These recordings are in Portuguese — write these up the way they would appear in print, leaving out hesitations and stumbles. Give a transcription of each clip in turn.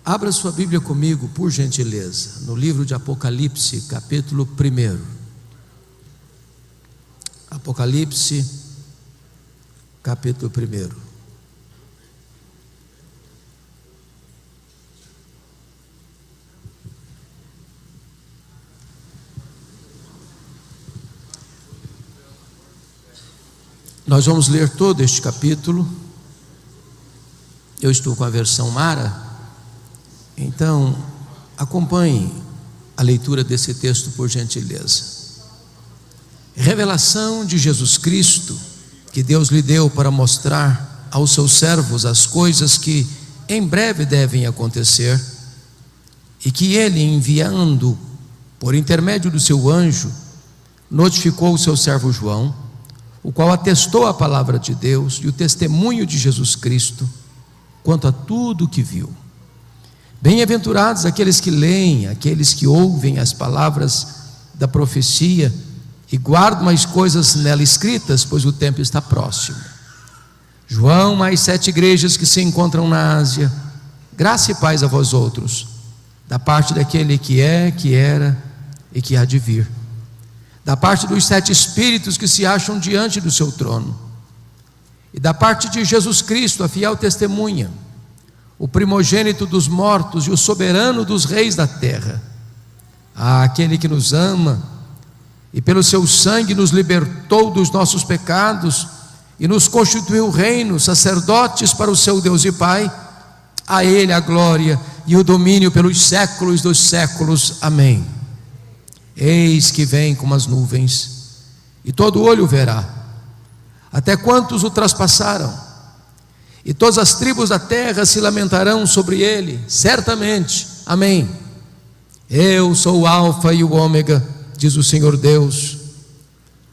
Abra sua Bíblia comigo, por gentileza, no livro de Apocalipse, capítulo 1. Apocalipse, capítulo 1. Nós vamos ler todo este capítulo. Eu estou com a versão Mara, então acompanhe a leitura desse texto por gentileza. Revelação de Jesus Cristo, que Deus lhe deu para mostrar aos seus servos as coisas que em breve devem acontecer, e que ele, enviando por intermédio do seu anjo, notificou o seu servo João, o qual atestou a palavra de Deus e o testemunho de Jesus Cristo quanto a tudo o que viu. Bem-aventurados aqueles que leem, aqueles que ouvem as palavras da profecia e guardam as coisas nela escritas, pois o tempo está próximo. João, mais 7 igrejas que se encontram na Ásia, graça e paz a vós outros, da parte daquele que é, que era e que há de vir, da parte dos 7 espíritos que se acham diante do seu trono, e da parte de Jesus Cristo, a fiel testemunha, o primogênito dos mortos e o soberano dos reis da terra, aquele que nos ama e pelo seu sangue nos libertou dos nossos pecados e nos constituiu reino, sacerdotes para o seu Deus e Pai. A ele a glória e o domínio pelos séculos dos séculos. Amém. Eis que vem com as nuvens, e todo olho verá, até quantos o traspassaram, e todas as tribos da terra se lamentarão sobre ele, certamente. Amém. Eu sou o Alfa e o Ômega, diz o Senhor Deus,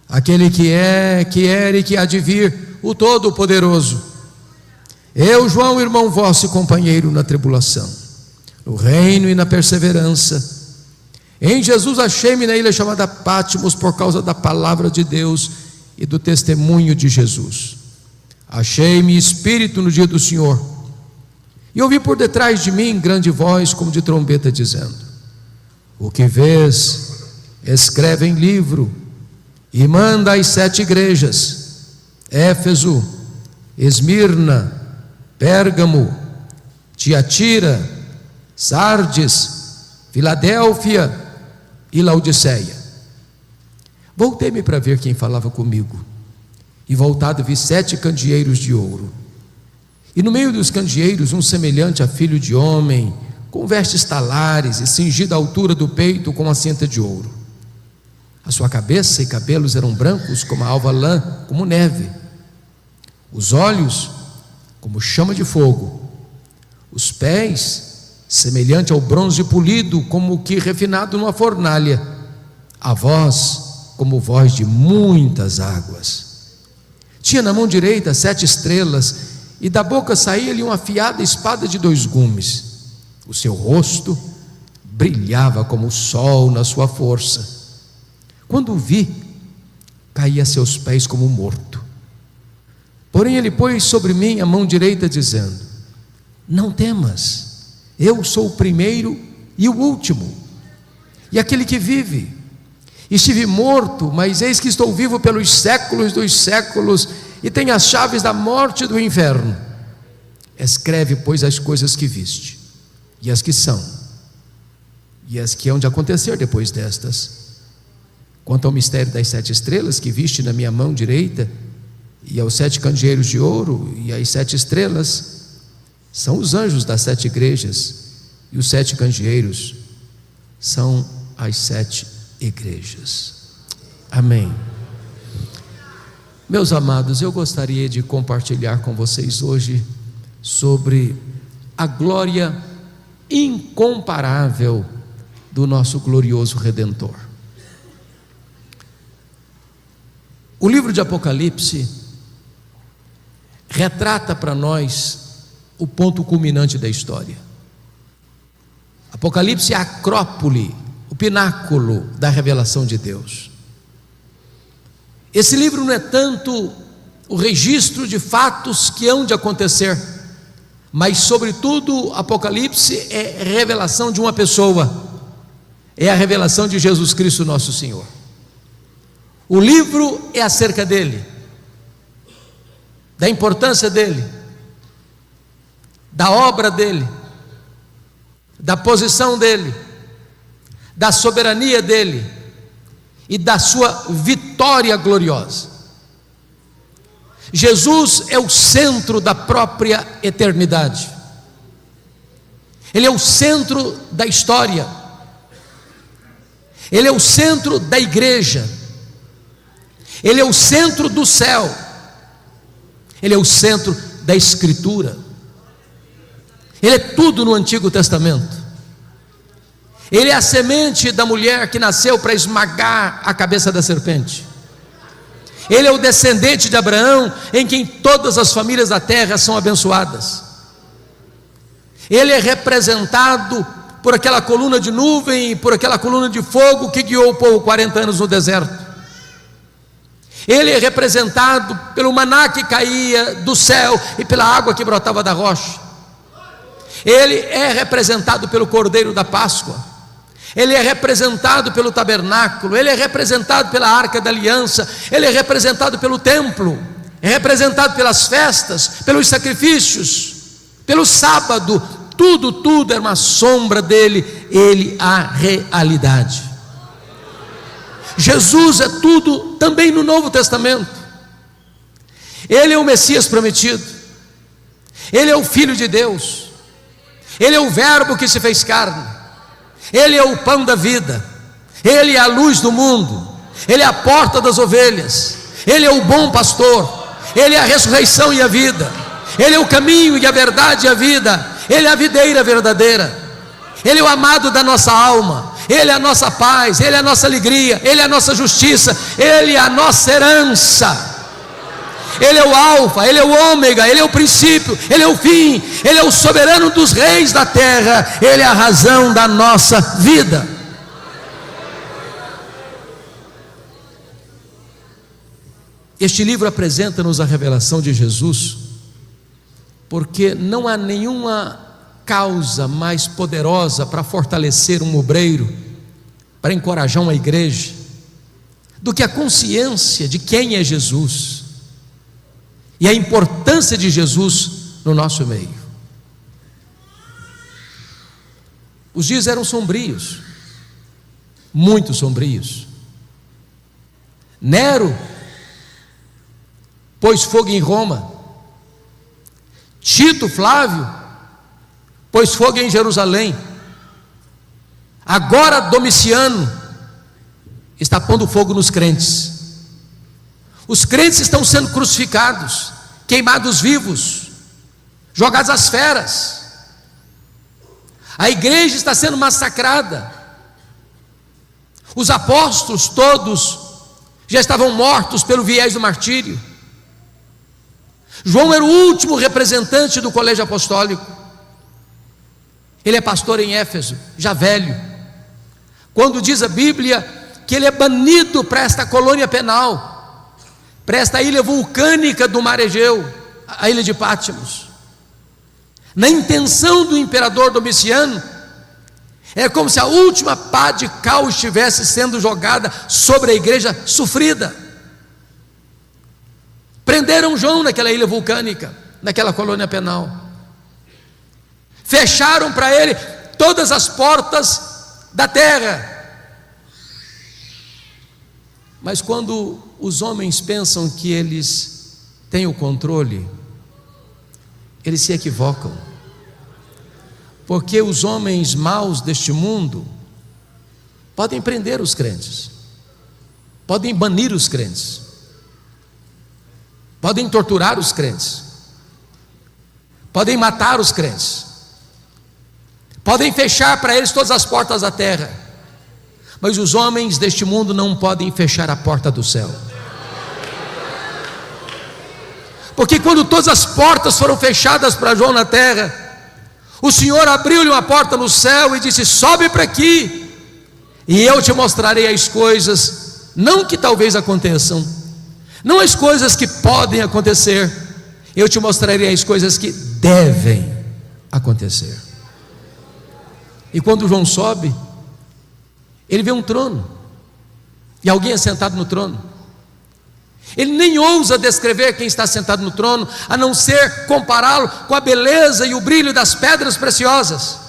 aquele que é, que era e que há de vir, o Todo-Poderoso. Eu, João, irmão vosso e companheiro na tribulação, no reino e na perseverança, em Jesus achei-me na ilha chamada Patmos, por causa da palavra de Deus e do testemunho de Jesus. Achei-me espírito no dia do Senhor, e ouvi por detrás de mim grande voz como de trombeta, dizendo: o que vês, escreve em livro, e manda às 7 igrejas: Éfeso, Esmirna, Pérgamo, Tiatira, Sardes, Filadélfia e Laodiceia. Voltei-me para ver quem falava comigo, e voltado vi 7 candeeiros de ouro, e no meio dos candeeiros um semelhante a filho de homem, com vestes talares e cingido à altura do peito com a cinta de ouro. A sua cabeça e cabelos eram brancos como a alva lã, como neve, os olhos como chama de fogo, os pés semelhante ao bronze polido, como que refinado numa fornalha, a voz como voz de muitas águas. Tinha na mão direita 7 estrelas, e da boca saía-lhe uma afiada espada de 2 gumes. O seu rosto brilhava como o sol na sua força. Quando o vi, caí a seus pés como morto. Porém ele pôs sobre mim a mão direita, dizendo: não temas, eu sou o primeiro e o último, e aquele que vive. Estive morto, mas eis que estou vivo pelos séculos dos séculos, e tenho as chaves da morte e do inferno. Escreve, pois, as coisas que viste, e as que são, e as que hão de acontecer depois destas. Quanto ao mistério das 7 estrelas que viste na minha mão direita, e aos 7 candeeiros de ouro, e as 7 estrelas, são os anjos das 7 igrejas, e os 7 candeeiros são as 7 igrejas. Amém. Meus amados, eu gostaria de compartilhar com vocês hoje sobre a glória incomparável do nosso glorioso Redentor. O livro de Apocalipse retrata para nós o ponto culminante da história. Apocalipse é a acrópole, o pináculo da revelação de Deus. Esse livro não é tanto o registro de fatos que hão de acontecer, mas sobretudo Apocalipse é revelação de uma pessoa, é a revelação de Jesus Cristo nosso Senhor. O livro é acerca dele, da importância dele, da obra dele, da posição dele, da soberania dele e da sua vitória gloriosa. Jesus é o centro da própria eternidade, Ele é o centro da história, Ele é o centro da igreja, Ele é o centro do céu, Ele é o centro da Escritura, Ele é tudo no Antigo Testamento. Ele é a semente da mulher que nasceu para esmagar a cabeça da serpente. Ele é o descendente de Abraão, em quem todas as famílias da terra são abençoadas. Ele é representado por aquela coluna de nuvem e por aquela coluna de fogo que guiou o povo 40 anos no deserto. Ele é representado pelo maná que caía do céu e pela água que brotava da rocha. Ele é representado pelo Cordeiro da Páscoa. Ele é representado pelo tabernáculo, ele é representado pela arca da aliança, ele é representado pelo templo, é representado pelas festas, pelos sacrifícios, pelo sábado. Tudo é uma sombra dele, ele a realidade. Jesus é tudo também no Novo Testamento. Ele é o Messias prometido, ele é o Filho de Deus, ele é o Verbo que se fez carne, Ele é o pão da vida, Ele é a luz do mundo, Ele é a porta das ovelhas, Ele é o bom pastor, Ele é a ressurreição e a vida, Ele é o caminho e a verdade e a vida, Ele é a videira verdadeira, Ele é o amado da nossa alma, Ele é a nossa paz, Ele é a nossa alegria, Ele é a nossa justiça, Ele é a nossa herança. Ele é o alfa, Ele é o ômega, Ele é o princípio, Ele é o fim, Ele é o soberano dos reis da terra, Ele é a razão da nossa vida. Este livro apresenta-nos a revelação de Jesus, porque não há nenhuma causa mais poderosa para fortalecer um obreiro, para encorajar uma igreja, do que a consciência de quem é Jesus e a importância de Jesus no nosso meio. Os dias eram sombrios, muito sombrios. Nero pôs fogo em Roma, Tito Flávio pôs fogo em Jerusalém, agora Domiciano está pondo fogo nos crentes. Os crentes estão sendo crucificados, queimados vivos, jogados às feras. A igreja está sendo massacrada. Os apóstolos todos já estavam mortos pelo viés do martírio. João era o último representante do colégio apostólico. Ele é pastor em Éfeso, já velho. Quando diz a Bíblia que ele é banido para esta colônia penal, para esta ilha vulcânica do mar Egeu, a ilha de Patmos, na intenção do imperador Domiciano, é como se a última pá de cal estivesse sendo jogada sobre a igreja sofrida. Prenderam João naquela ilha vulcânica, naquela colônia penal, fecharam para ele todas as portas da terra. Mas quando os homens pensam que eles têm o controle, eles se equivocam, porque os homens maus deste mundo podem prender os crentes, podem banir os crentes, podem torturar os crentes, podem matar os crentes, podem fechar para eles todas as portas da terra. Mas os homens deste mundo não podem fechar a porta do céu, porque quando todas as portas foram fechadas para João na terra, o Senhor abriu-lhe uma porta no céu e disse: sobe para aqui, e eu te mostrarei as coisas, não que talvez aconteçam, não as coisas que podem acontecer, eu te mostrarei as coisas que devem acontecer. E quando João sobe, ele vê um trono, e alguém é sentado no trono. Ele nem ousa descrever quem está sentado no trono, a não ser compará-lo com a beleza e o brilho das pedras preciosas.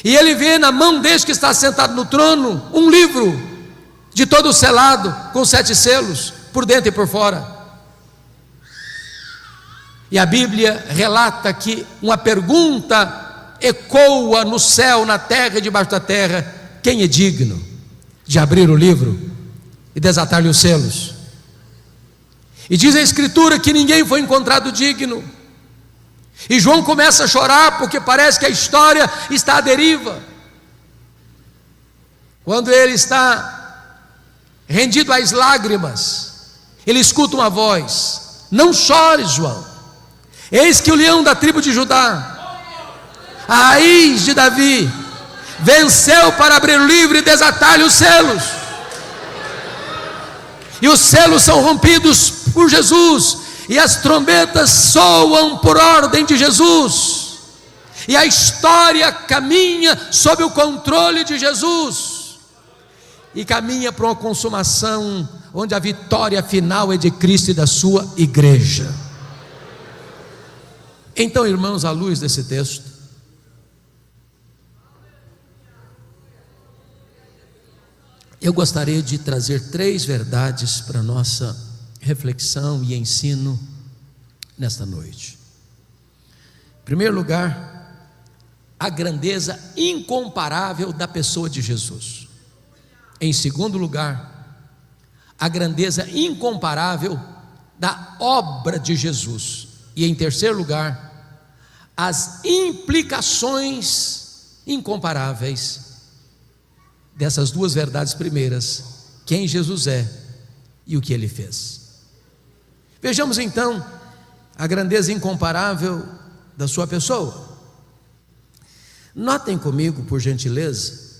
E ele vê na mão deste que está sentado no trono um livro de todo selado, com 7 selos, por dentro e por fora. E a Bíblia relata que uma pergunta ecoa no céu, na terra e debaixo da terra: quem é digno de abrir o livro e desatar-lhe os selos? E diz a Escritura que ninguém foi encontrado digno. E João começa a chorar porque parece que a história está à deriva. Quando ele está rendido às lágrimas, ele escuta uma voz: não chores, João, eis que o leão da tribo de Judá, a raiz de Davi, venceu para abrir o livro e desatar-lhe os selos. E os selos são rompidos por Jesus, e as trombetas soam por ordem de Jesus, e a história caminha sob o controle de Jesus, e caminha para uma consumação onde a vitória final é de Cristo e da sua igreja. Então, irmãos, à luz desse texto, eu gostaria de trazer 3 verdades para a nossa reflexão e ensino nesta noite. Em primeiro lugar, a grandeza incomparável da pessoa de Jesus. Em segundo lugar, a grandeza incomparável da obra de Jesus. E em terceiro lugar, as implicações incomparáveis dessas 2 verdades primeiras: quem Jesus é e o que ele fez. Vejamos então a grandeza incomparável da sua pessoa. Notem comigo, por gentileza,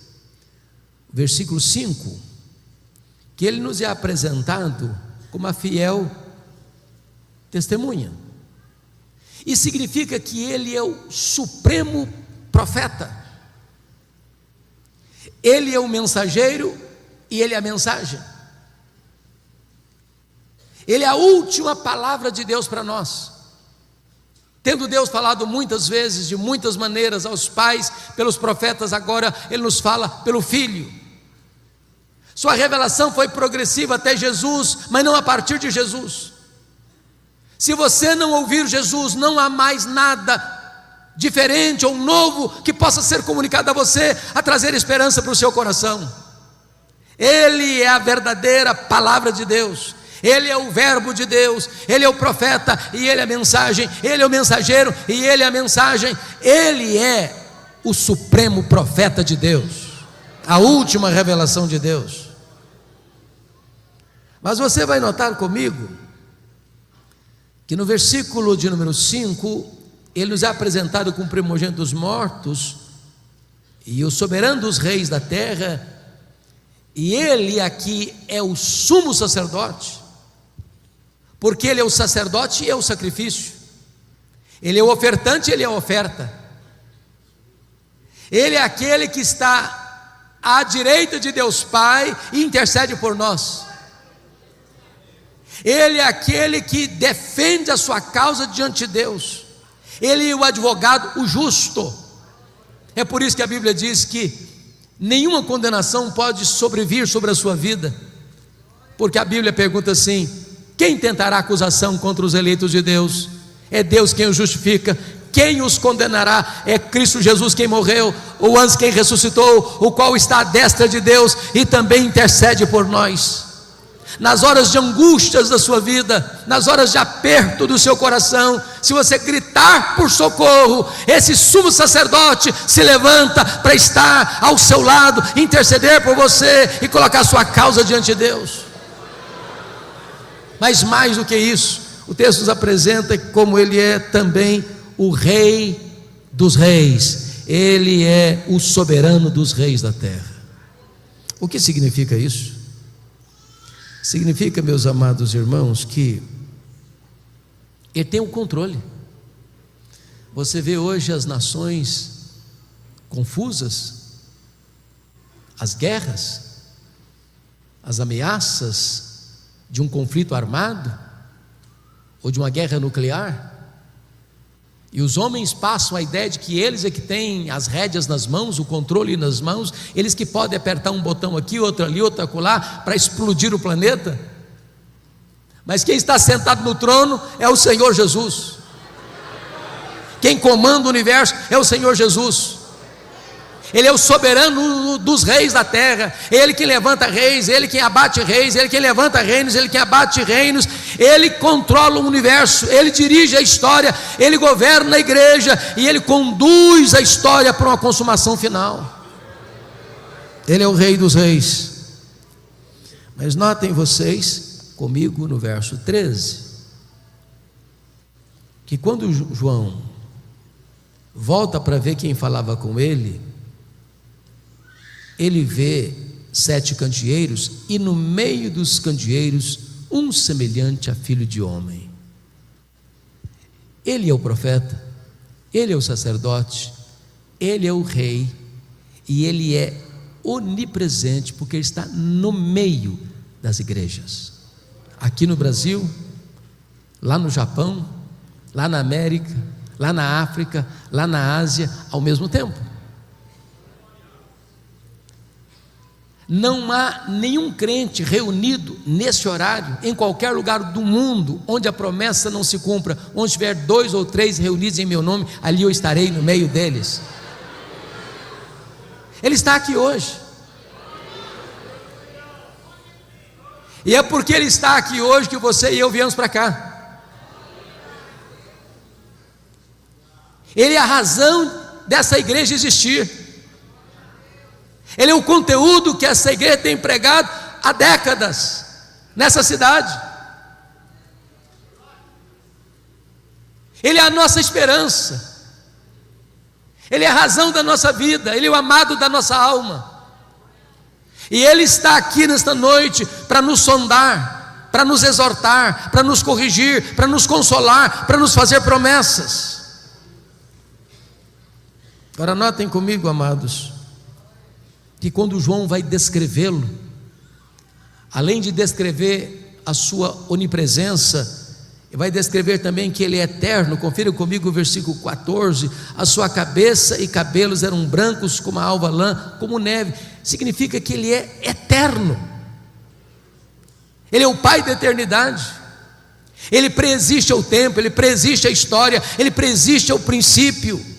versículo 5, que ele nos é apresentado como a fiel testemunha. E significa que ele é o supremo profeta. Ele é o mensageiro e ele é a mensagem. Ele é a última palavra de Deus para nós. Tendo Deus falado muitas vezes, de muitas maneiras, aos pais, pelos profetas, agora Ele nos fala pelo Filho. Sua revelação foi progressiva até Jesus, mas não a partir de Jesus. Se você não ouvir Jesus, não há mais nada diferente ou novo que possa ser comunicado a você, a trazer esperança para o seu coração. Ele é a verdadeira palavra de Deus. Ele é o verbo de Deus, ele é o profeta e ele é a mensagem, ele é o mensageiro e ele é a mensagem. Ele é o supremo profeta de Deus, a última revelação de Deus. Mas você vai notar comigo que no versículo de número 5, ele nos é apresentado como primogênito dos mortos e o soberano dos reis da terra, e ele aqui é o sumo sacerdote, porque ele é o sacerdote e é o sacrifício, ele é o ofertante e ele é a oferta, ele é aquele que está à direita de Deus Pai e intercede por nós, ele é aquele que defende a sua causa diante de Deus, ele é o advogado, o justo. É por isso que a Bíblia diz que nenhuma condenação pode sobrevir sobre a sua vida, porque a Bíblia pergunta assim: quem tentará acusação contra os eleitos de Deus? É Deus quem os justifica. Quem os condenará? É Cristo Jesus quem morreu, ou antes quem ressuscitou, o qual está à destra de Deus e também intercede por nós. Nas horas de angústias da sua vida, nas horas de aperto do seu coração, se você gritar por socorro, esse sumo sacerdote se levanta para estar ao seu lado, interceder por você e colocar sua causa diante de Deus. Mas mais do que isso, o texto nos apresenta como ele é também o Rei dos Reis, ele é o soberano dos reis da terra. O que significa isso? Significa, meus amados irmãos, que ele tem o controle. Você vê hoje as nações confusas, as guerras, as ameaças de um conflito armado ou de uma guerra nuclear, e os homens passam a ideia de que eles é que têm as rédeas nas mãos, o controle nas mãos, eles que podem apertar um botão aqui, outro ali, outro acolá, para explodir o planeta. Mas quem está sentado no trono é o Senhor Jesus. Quem comanda o universo é o Senhor Jesus. Ele é o soberano dos reis da terra. Ele que levanta reis, Ele quem abate reis, Ele quem levanta reinos, Ele quem abate reinos. Ele controla o universo, Ele dirige a história, Ele governa a igreja e Ele conduz a história para uma consumação final. Ele é o Rei dos reis. Mas notem vocês comigo no verso 13, que quando João volta para ver quem falava com ele, ele vê 7 candeeiros, e no meio dos candeeiros um semelhante a filho de homem. Ele é o profeta, ele é o sacerdote, ele é o rei, e ele é onipresente, porque ele está no meio das igrejas, aqui no Brasil, lá no Japão, lá na América, lá na África, lá na Ásia, ao mesmo tempo. Não há nenhum crente reunido nesse horário, em qualquer lugar do mundo, onde a promessa não se cumpra. Onde tiver 2 ou 3 reunidos em meu nome, ali eu estarei no meio deles. Ele está aqui hoje. E é porque Ele está aqui hoje que você e eu viemos para cá. Ele é a razão dessa igreja existir. Ele é o conteúdo que essa igreja tem pregado há décadas nessa cidade. Ele é a nossa esperança. Ele é a razão da nossa vida. Ele é o amado da nossa alma. E Ele está aqui nesta noite para nos sondar, para nos exortar, para nos corrigir, para nos consolar, para nos fazer promessas. Agora notem comigo, amados, que quando João vai descrevê-lo, além de descrever a sua onipresença, ele vai descrever também que ele é eterno. Confira comigo o versículo 14: a sua cabeça e cabelos eram brancos como a alva lã, como neve. Significa que ele é eterno, ele é o Pai da eternidade, ele preexiste ao tempo, ele preexiste à história, ele preexiste ao princípio.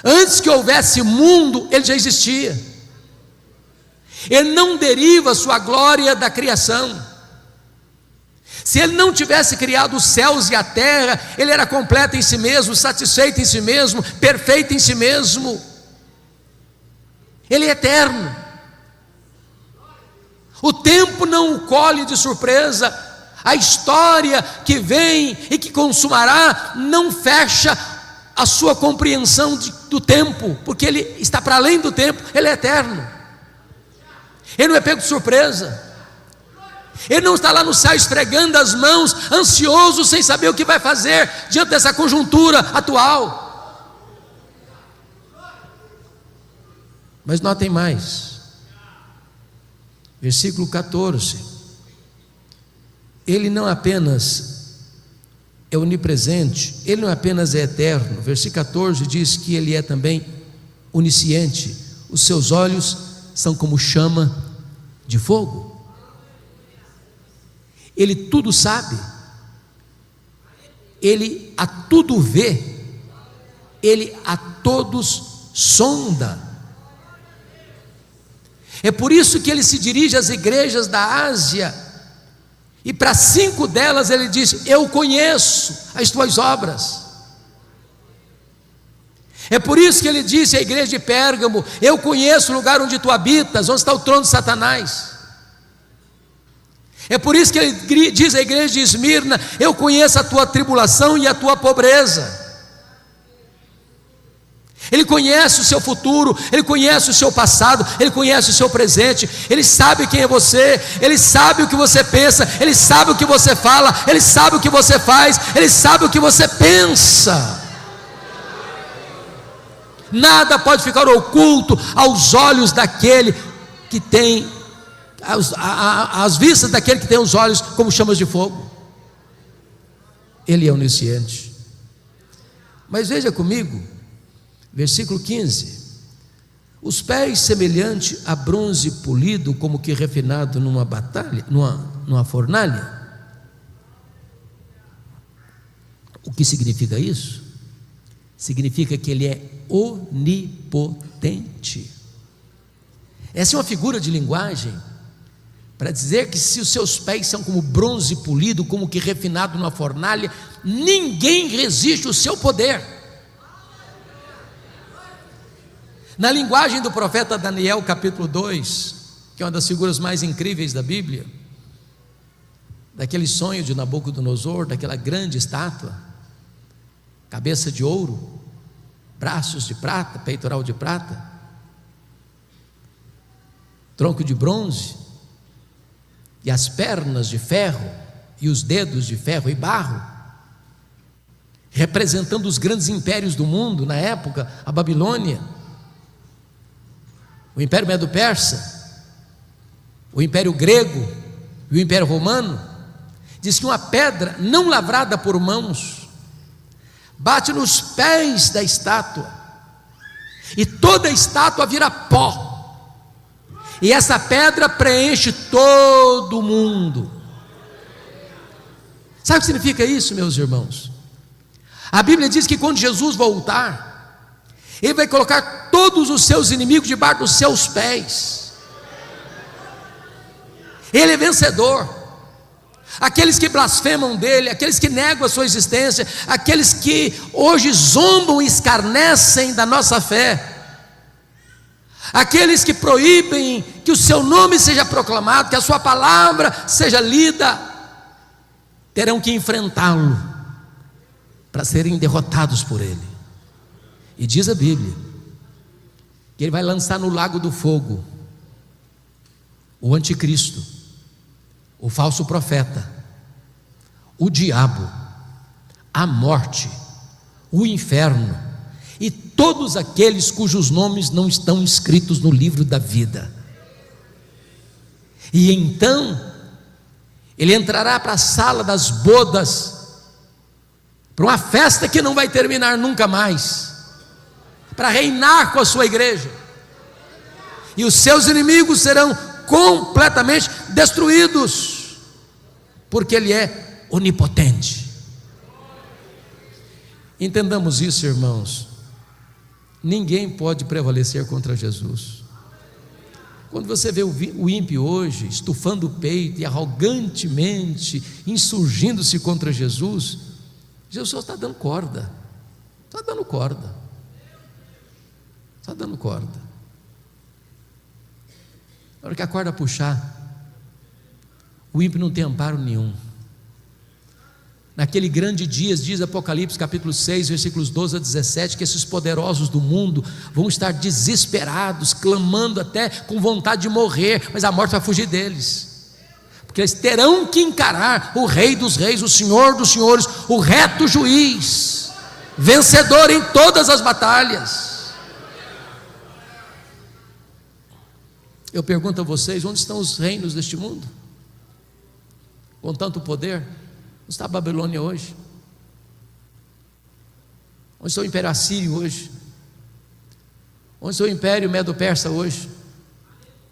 Antes que houvesse mundo, ele já existia. Ele não deriva sua glória da criação. Se Ele não tivesse criado os céus e a terra, Ele era completo em si mesmo, satisfeito em si mesmo, perfeito em si mesmo. Ele é eterno. O tempo não o colhe de surpresa. A história que vem e que consumará não fecha a sua compreensão do tempo, porque Ele está para além do tempo. Ele é eterno. Ele não é pego de surpresa. Ele não está lá no céu esfregando as mãos, ansioso, sem saber o que vai fazer diante dessa conjuntura atual. Mas notem mais, versículo 14: Ele não apenas é onipresente, Ele não apenas é eterno. Versículo 14 diz que Ele é também onisciente. Os seus olhos são como chama de fogo. Ele tudo sabe, Ele a tudo vê, Ele a todos sonda. É por isso que Ele se dirige às igrejas da Ásia, e para 5 delas Ele diz: eu conheço as tuas obras. É por isso que Ele disse à igreja de Pérgamo: eu conheço o lugar onde tu habitas, onde está o trono de Satanás. É por isso que Ele diz à igreja de Esmirna: eu conheço a tua tribulação e a tua pobreza. Ele conhece o seu futuro, Ele conhece o seu passado, Ele conhece o seu presente, Ele sabe quem é você, Ele sabe o que você pensa, Ele sabe o que você fala, Ele sabe o que você faz, Ele sabe o que você pensa. Nada pode ficar oculto aos olhos daquele que tem, às vistas daquele que tem os olhos como chamas de fogo. Ele é onisciente. Mas veja comigo, versículo 15: os pés semelhante a bronze polido, como que refinado numa fornalha. O que significa isso? Significa que ele é onipotente. Essa é uma figura de linguagem para dizer que se os seus pés são como bronze polido, como que refinado numa fornalha, ninguém resiste ao seu poder. Na linguagem do profeta Daniel, capítulo 2, que é uma das figuras mais incríveis da Bíblia, daquele sonho de Nabucodonosor, daquela grande estátua, cabeça de ouro, braços de prata, peitoral de prata, tronco de bronze, e as pernas de ferro, e os dedos de ferro e barro, representando os grandes impérios do mundo na época, a Babilônia, o Império Medo-Persa, o Império Grego e o Império Romano. Diz que uma pedra não lavrada por mãos bate nos pés da estátua, e toda a estátua vira pó, e essa pedra preenche todo o mundo. Sabe o que significa isso, meus irmãos? A Bíblia diz que quando Jesus voltar, Ele vai colocar todos os seus inimigos debaixo dos seus pés. Ele é vencedor. Aqueles que blasfemam dele, aqueles que negam a sua existência, aqueles que hoje zombam e escarnecem da nossa fé, aqueles que proíbem que o seu nome seja proclamado, que a sua palavra seja lida, terão que enfrentá-lo para serem derrotados por ele. E diz a Bíblia que ele vai lançar no lago do fogo o anticristo, o falso profeta, o diabo, a morte, o inferno e todos aqueles cujos nomes não estão escritos no livro da vida. E então ele entrará para a sala das bodas, para uma festa que não vai terminar nunca mais, para reinar com a sua igreja, e os seus inimigos serão completamente destruídos, porque ele é onipotente. Entendamos isso, irmãos. Ninguém pode prevalecer contra Jesus. Quando você vê o ímpio hoje estufando o peito e arrogantemente insurgindo-se contra Jesus, Jesus só está dando corda, está dando corda, está dando corda. Na hora que a corda puxar, o ímpio não tem amparo nenhum. Naquele grande dia, diz Apocalipse capítulo 6, versículos 12 a 17, que esses poderosos do mundo vão estar desesperados, clamando até com vontade de morrer, mas a morte vai fugir deles, porque eles terão que encarar o Rei dos Reis, o Senhor dos Senhores, o reto juiz, vencedor em todas as batalhas. Eu pergunto a vocês: onde estão os reinos deste mundo com tanto poder? Onde está a Babilônia hoje? Onde está o Império Assírio hoje? Onde está o Império Medo-Persa hoje?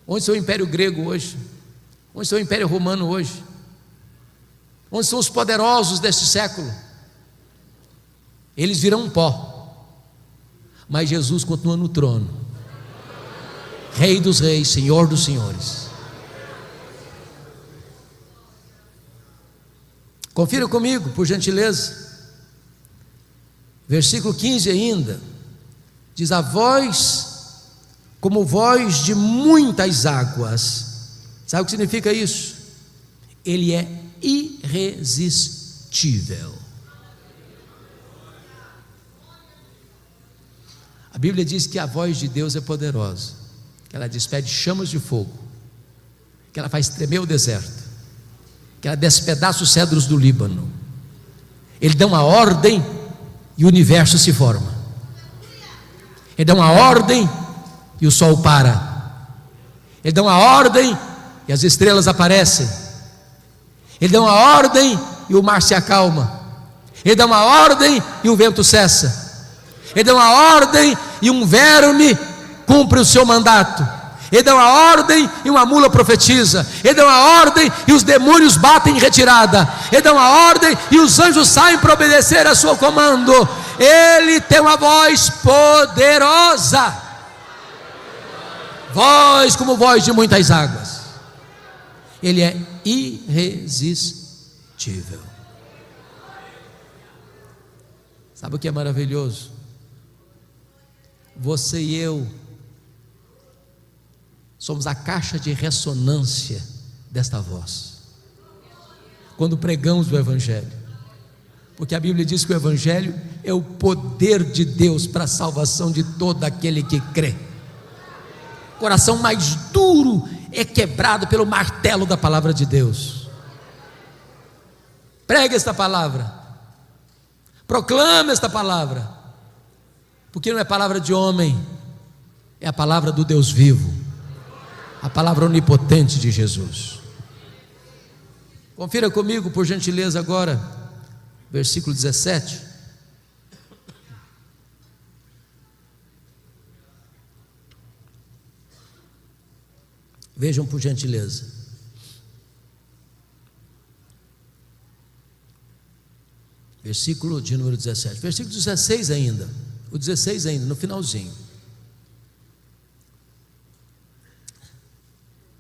Onde está o Império Grego hoje? Onde está o Império Romano hoje? Onde são os poderosos deste século? Eles virão pó, mas Jesus continua no trono, Rei dos Reis, Senhor dos Senhores. Confira comigo, por gentileza. Versículo 15 ainda diz: a voz como voz de muitas águas. Sabe o que significa isso? Ele é irresistível. A Bíblia diz que a voz de Deus é poderosa, que ela despede chamas de fogo, que ela faz tremer o deserto, que ela despedaça os cedros do Líbano. Ele dá uma ordem e o universo se forma. Ele dá uma ordem e o sol para. Ele dá uma ordem e as estrelas aparecem. Ele dá uma ordem e o mar se acalma. Ele dá uma ordem e o vento cessa. Ele dá uma ordem e um verme cumpre o seu mandato. Ele dá uma ordem e uma mula profetiza. Ele dá uma ordem e os demônios batem em retirada. Ele dá uma ordem e os anjos saem para obedecer a seu comando. Ele tem uma voz poderosa, voz como voz de muitas águas. Ele é irresistível. Sabe o que é maravilhoso? Você e eu somos a caixa de ressonância desta voz, quando pregamos o Evangelho, porque a Bíblia diz que o Evangelho é o poder de Deus para a salvação de todo aquele que crê. O coração mais duro é quebrado pelo martelo da palavra de Deus. Pregue esta palavra, proclame esta palavra, porque não é palavra de homem, é a palavra do Deus vivo, a palavra onipotente de Jesus. Confira comigo, por gentileza, agora, versículo 17. Vejam, por gentileza. Versículo de número 17. Versículo 16 ainda. O 16 ainda, no finalzinho.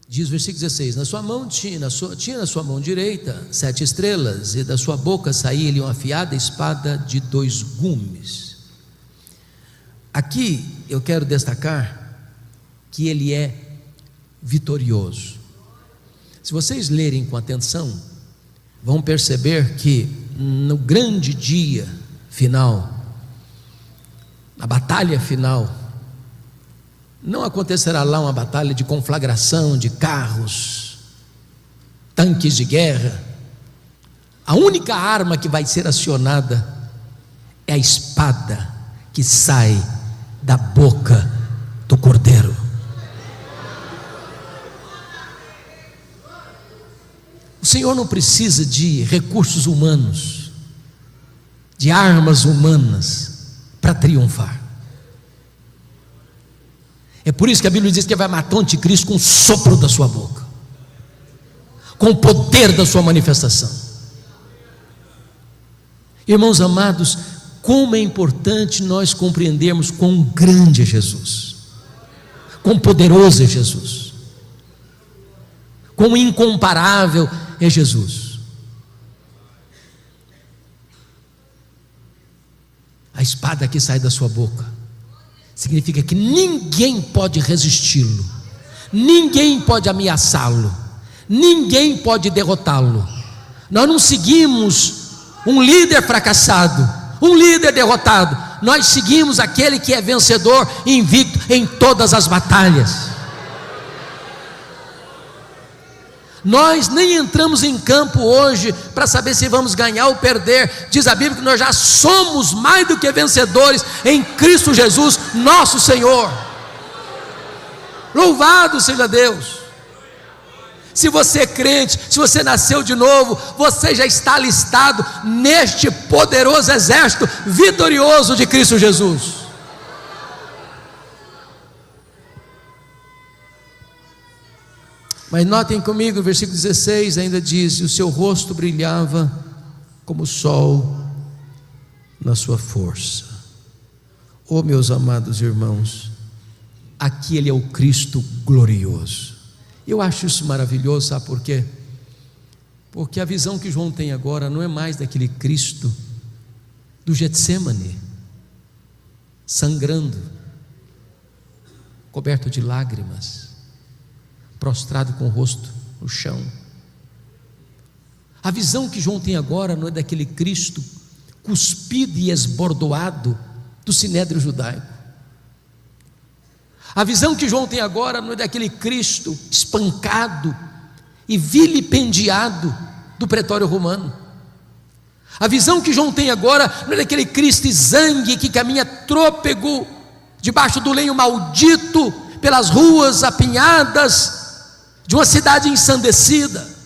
Diz o versículo 16: na sua mão tinha na sua mão direita 7 estrelas, e da sua boca saía-lhe uma afiada espada de 2 gumes. Aqui eu quero destacar que ele é vitorioso. Se vocês lerem com atenção, vão perceber que no grande dia final, na batalha final, não acontecerá lá uma batalha de conflagração de carros, tanques de guerra. A única arma que vai ser acionada é a espada que sai da boca do Cordeiro. O Senhor não precisa de recursos humanos, de armas humanas para triunfar. É por isso que a Bíblia diz que vai matar o anticristo com o sopro da sua boca, com o poder da sua manifestação. Irmãos amados, como é importante nós compreendermos quão grande é Jesus, quão poderoso é Jesus, quão incomparável é Jesus. A espada que sai da sua boca significa que ninguém pode resisti-lo, ninguém pode ameaçá-lo, ninguém pode derrotá-lo. Nós não seguimos um líder fracassado, um líder derrotado. Nós seguimos aquele que é vencedor e invicto em todas as batalhas. Nós nem entramos em campo hoje para saber se vamos ganhar ou perder. Diz a Bíblia que nós já somos mais do que vencedores em Cristo Jesus, nosso Senhor. Louvado seja Deus. Se você é crente, se você nasceu de novo, você já está alistado neste poderoso exército vitorioso de Cristo Jesus. Mas notem comigo, o versículo 16 ainda diz: e o seu rosto brilhava como o sol na sua força. Oh, meus amados irmãos, aqui ele é o Cristo glorioso. Eu acho isso maravilhoso, sabe por quê? Porque a visão que João tem agora não é mais daquele Cristo do Getsêmani, sangrando, coberto de lágrimas, prostrado com o rosto no chão. A visão que João tem agora não é daquele Cristo cuspido e esbordoado do sinédrio judaico. A visão que João tem agora não é daquele Cristo espancado e vilipendiado do pretório romano. A visão que João tem agora não é daquele Cristo exangue que caminha trôpego debaixo do lenho maldito, pelas ruas apinhadas de uma cidade ensandecida.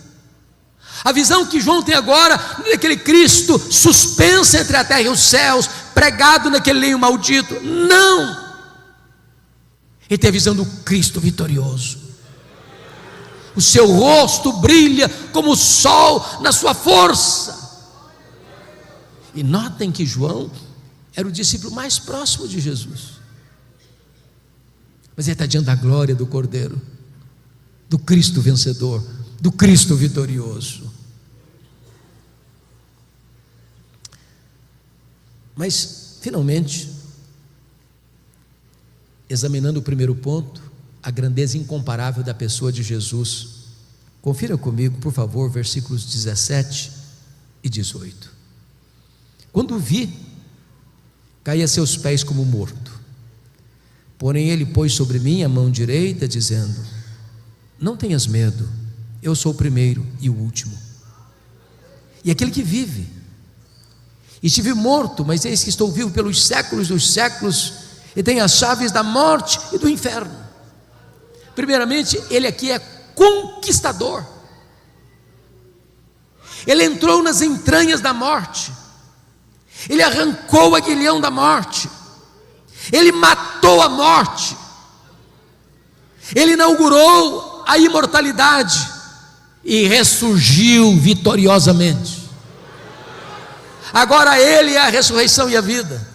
A visão que João tem agora daquele Cristo suspenso entre a terra e os céus, pregado naquele lenho maldito, não. Ele tem a visão do Cristo vitorioso. O seu rosto brilha como o sol na sua força. E notem que João era o discípulo mais próximo de Jesus, mas ele está diante da glória do Cordeiro, do Cristo vencedor, do Cristo vitorioso. Mas, finalmente, examinando o primeiro ponto, a grandeza incomparável da pessoa de Jesus, confira comigo, por favor, versículos 17 e 18. Quando o vi, caí a seus pés como morto. Porém ele pôs sobre mim a mão direita, dizendo: não tenhas medo, eu sou o primeiro e o último, e aquele que vive. Estive morto, mas eis que estou vivo pelos séculos dos séculos, e tenho as chaves da morte e do inferno. Primeiramente, ele aqui é conquistador. Ele entrou nas entranhas da morte, ele arrancou o aguilhão da morte, ele matou a morte, ele inaugurou a imortalidade e ressurgiu vitoriosamente. Agora ele é a ressurreição e a vida.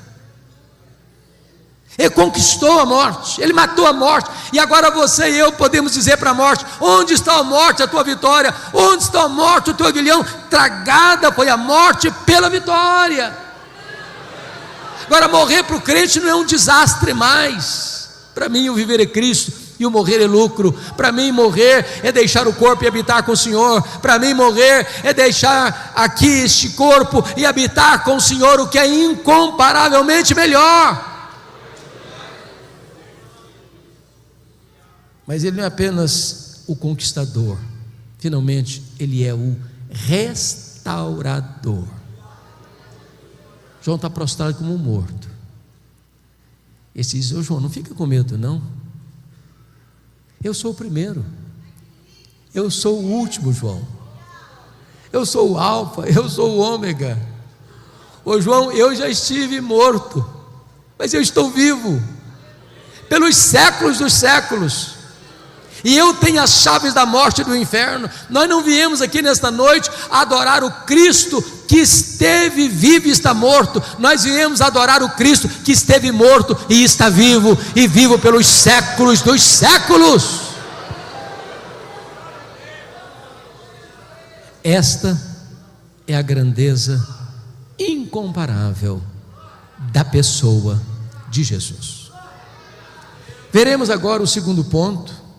Ele conquistou a morte, ele matou a morte, e agora você e eu podemos dizer para a morte: onde está a morte, a tua vitória? Onde está a morte, o teu aguilhão? Tragada foi a morte pela vitória. Agora, morrer para o crente não é um desastre mais. Para mim o viver é Cristo e o morrer é lucro. Para mim morrer é deixar o corpo e habitar com o Senhor. Para mim morrer é deixar aqui este corpo e habitar com o Senhor, o que é incomparavelmente melhor. Mas ele não é apenas o conquistador, finalmente ele é o restaurador. João está prostrado como um morto. Ele diz: ô João, não fica com medo não, eu sou o primeiro, eu sou o último, João, eu sou o alfa, eu sou o ômega. Ô João, eu já estive morto, mas eu estou vivo pelos séculos dos séculos, e eu tenho as chaves da morte e do inferno. Nós não viemos aqui nesta noite adorar o Cristo que esteve vivo e está morto. Nós viemos adorar o Cristo que esteve morto e está vivo, e vivo pelos séculos dos séculos. Esta é a grandeza incomparável da pessoa de Jesus. Veremos agora o segundo ponto,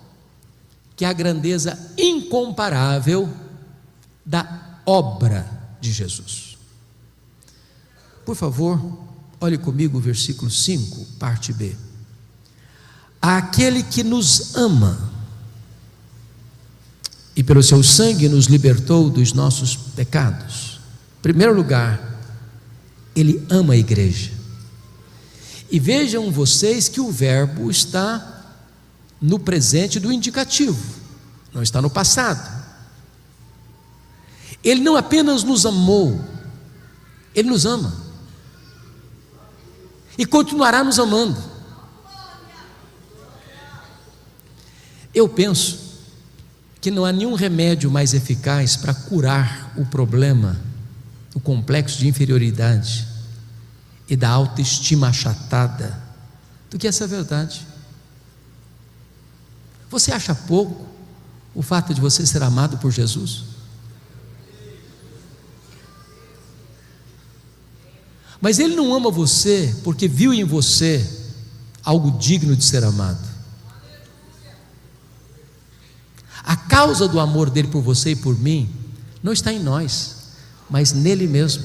que é a grandeza incomparável da obra de Jesus. Por favor, olhe comigo o versículo 5, parte B. Aquele que nos ama e pelo seu sangue nos libertou dos nossos pecados. Em primeiro lugar, ele ama a igreja. E vejam vocês que o verbo está no presente do indicativo, não está no passado. Ele não apenas nos amou, ele nos ama e continuará nos amando. Eu penso que não há nenhum remédio mais eficaz para curar o problema, o complexo de inferioridade e da autoestima achatada, do que essa verdade. Você acha pouco o fato de você ser amado por Jesus? Mas Ele não ama você porque viu em você algo digno de ser amado. A causa do amor dele por você e por mim não está em nós, mas nele mesmo.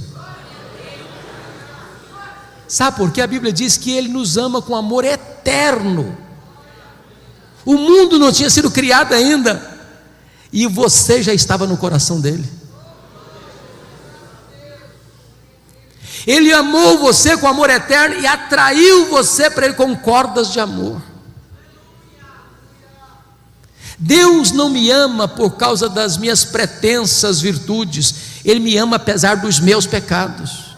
Sabe por quê? A Bíblia diz que Ele nos ama com amor eterno. O mundo não tinha sido criado ainda, e você já estava no coração dele. Ele amou você com amor eterno e atraiu você para Ele com cordas de amor. Deus não me ama por causa das minhas pretensas virtudes, Ele me ama apesar dos meus pecados.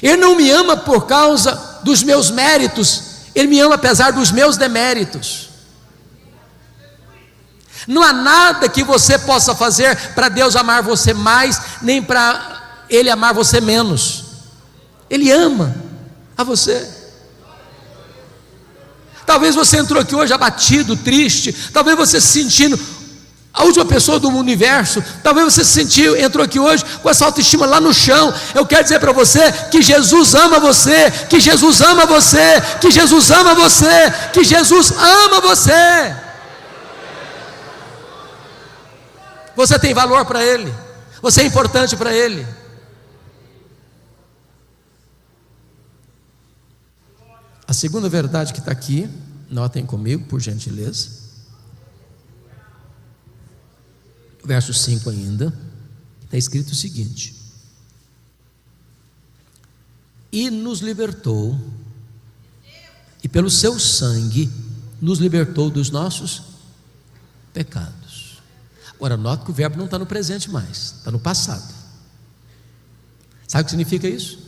Ele não me ama por causa dos meus méritos, Ele me ama apesar dos meus deméritos. Não há nada que você possa fazer para Deus amar você mais, nem para Ele amar você menos. Ele ama a você. Talvez você entrou aqui hoje abatido, triste, talvez você se sentindo a última pessoa do universo, talvez você entrou aqui hoje com essa autoestima lá no chão. Eu quero dizer para você que Jesus ama você, que Jesus ama você, que Jesus ama você, que Jesus ama você. Você tem valor para Ele, você é importante para Ele. A segunda verdade que está aqui, notem comigo, por gentileza, verso 5 ainda, está escrito o seguinte: e nos libertou, e pelo seu sangue nos libertou dos nossos pecados. Agora note que o verbo não está no presente mais, está no passado. Sabe o que significa isso?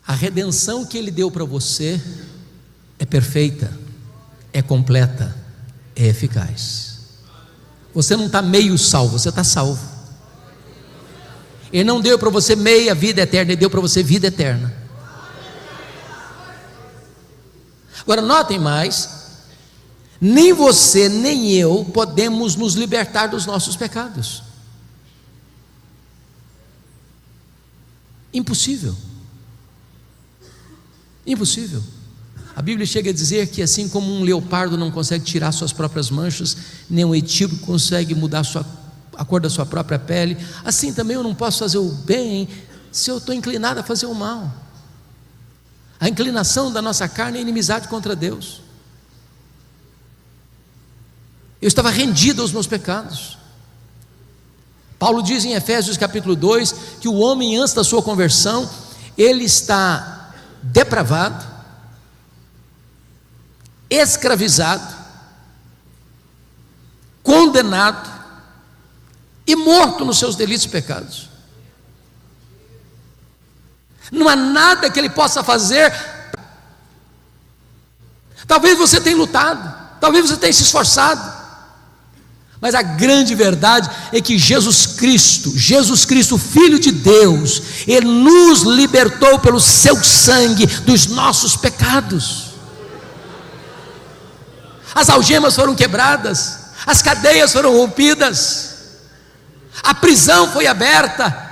A redenção que Ele deu para você é perfeita, é completa, é eficaz. Você não está meio salvo, você está salvo. Ele não deu para você meia vida eterna, Ele deu para você vida eterna. Agora notem mais, nem você nem eu podemos nos libertar dos nossos pecados. Impossível. Impossível. A Bíblia chega a dizer que assim como um leopardo não consegue tirar suas próprias manchas, nem um etíope consegue mudar a cor da sua própria pele, assim também eu não posso fazer o bem se eu estou inclinado a fazer o mal. A inclinação da nossa carne é inimizade contra Deus. Eu estava rendido aos meus pecados. Paulo diz em Efésios capítulo 2 que o homem antes da sua conversão, ele está depravado, escravizado, condenado e morto nos seus delitos e pecados. Não há nada que ele possa fazer. Talvez você tenha lutado, talvez você tenha se esforçado, mas a grande verdade é que Jesus Cristo, Filho de Deus, Ele nos libertou pelo seu sangue dos nossos pecados. As algemas foram quebradas, as cadeias foram rompidas, a prisão foi aberta.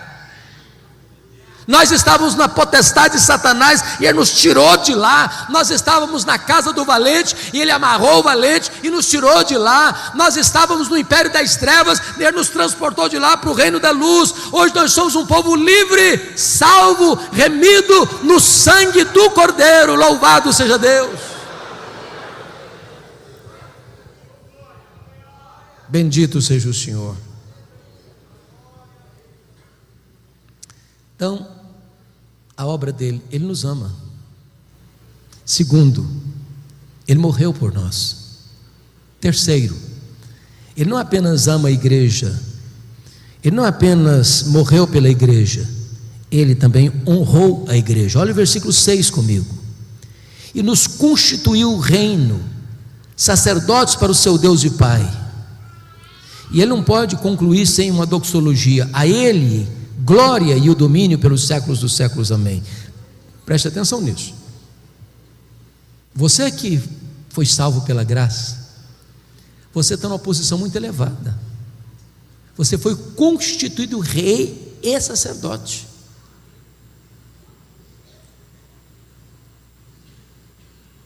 Nós estávamos na potestade de Satanás e Ele nos tirou de lá. Nós estávamos na casa do valente e Ele amarrou o valente e nos tirou de lá. Nós estávamos no império das trevas e Ele nos transportou de lá para o reino da luz. Hoje nós somos um povo livre, salvo, remido no sangue do Cordeiro. Louvado seja Deus. Bendito seja o Senhor. Então, a obra dele, Ele nos ama. Segundo, Ele morreu por nós. Terceiro, Ele não apenas ama a igreja, Ele não apenas morreu pela igreja, Ele também honrou a igreja. Olha o versículo 6 comigo. E nos constituiu reino, sacerdotes para o seu Deus e Pai. E Ele não pode concluir sem uma doxologia. A Ele glória e o domínio pelos séculos dos séculos, amém. Preste atenção nisso. Você que foi salvo pela graça, você está numa posição muito elevada. Você foi constituído rei e sacerdote.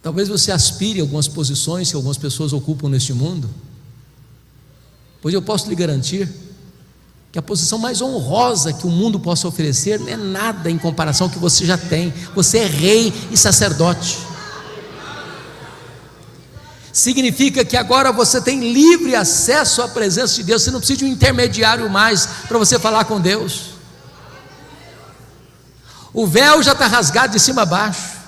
Talvez você aspire a algumas posições que algumas pessoas ocupam neste mundo, pois eu posso lhe garantir que a posição mais honrosa que o mundo possa oferecer não é nada em comparação ao que você já tem. Você é rei e sacerdote. significa que agora você tem livre acesso à presença de Deus. Você não precisa de um intermediário mais para você falar com Deus. O véu já está rasgado de cima a baixo.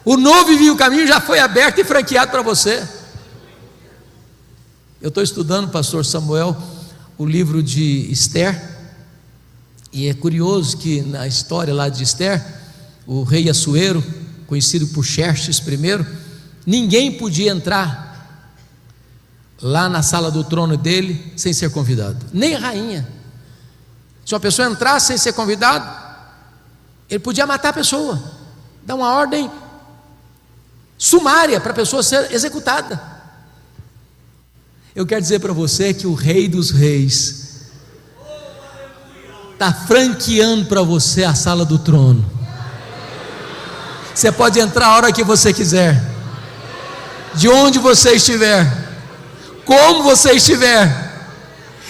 O novo e vivo caminho já foi aberto e franqueado para você. Eu estou estudando, pastor Samuel, o livro de Esther, e é curioso que na história lá de Esther, o rei Assuero, conhecido por Xerxes I, ninguém podia entrar lá na sala do trono dele sem ser convidado, nem a rainha. Se uma pessoa entrasse sem ser convidado, ele podia matar a pessoa, dar uma ordem sumária para a pessoa ser executada. Eu quero dizer para você que o Rei dos Reis está franqueando para você a sala do trono. Você pode entrar a hora que você quiser, de onde você estiver, como você estiver,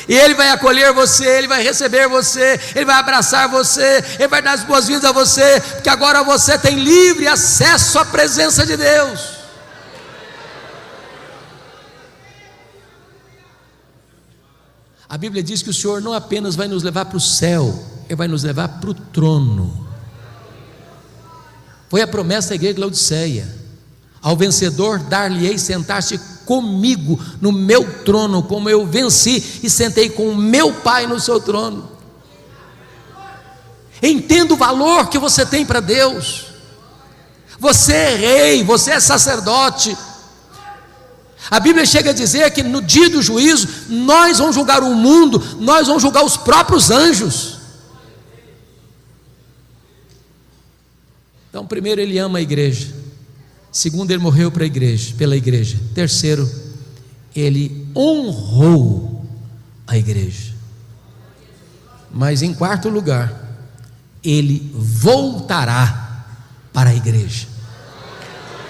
e Ele vai acolher você, Ele vai receber você, Ele vai abraçar você, Ele vai dar as boas-vindas a você, porque agora você tem livre acesso à presença de Deus. A Bíblia diz que o Senhor não apenas vai nos levar para o céu, Ele vai nos levar para o trono. Foi a promessa da igreja de Laodiceia: ao vencedor dar-lhe-ei sentar-se comigo no meu trono, como eu venci e sentei com o meu Pai no seu trono. Entenda o valor que você tem para Deus. Você é rei, você é sacerdote. A Bíblia chega a dizer que no dia do juízo nós vamos julgar o mundo, nós vamos julgar os próprios anjos. Então, primeiro, Ele ama a igreja. Segundo, Ele morreu para a igreja, pela igreja. Terceiro, Ele honrou a igreja. Mas em quarto lugar, Ele voltará para a igreja.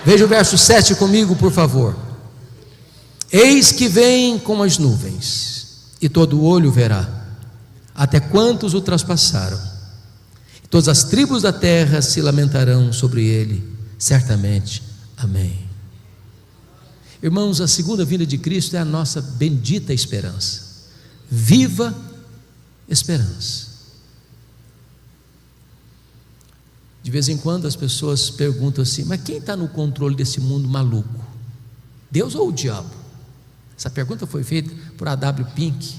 Veja o verso 7 comigo, por favor. Eis que vem com as nuvens, e todo olho verá, até quantos o traspassaram. Todas as tribos da terra se lamentarão sobre ele, certamente. Amém. Irmãos, a segunda vinda de Cristo é a nossa bendita esperança. Viva esperança. De vez em quando as pessoas perguntam assim: mas quem está no controle desse mundo maluco? Deus ou o diabo? Essa pergunta foi feita por A.W. Pink.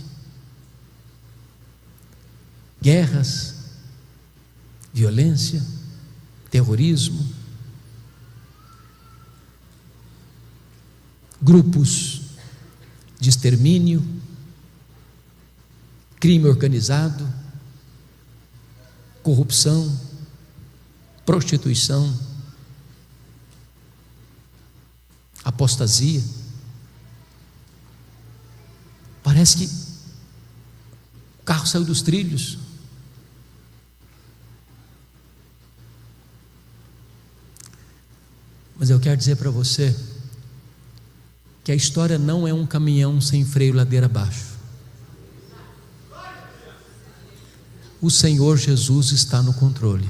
Guerras, violência, terrorismo, grupos de extermínio, crime organizado, corrupção, prostituição, apostasia. Parece que o carro saiu dos trilhos. Mas eu quero dizer para você que a história não é um caminhão sem freio ladeira abaixo. O Senhor Jesus está no controle.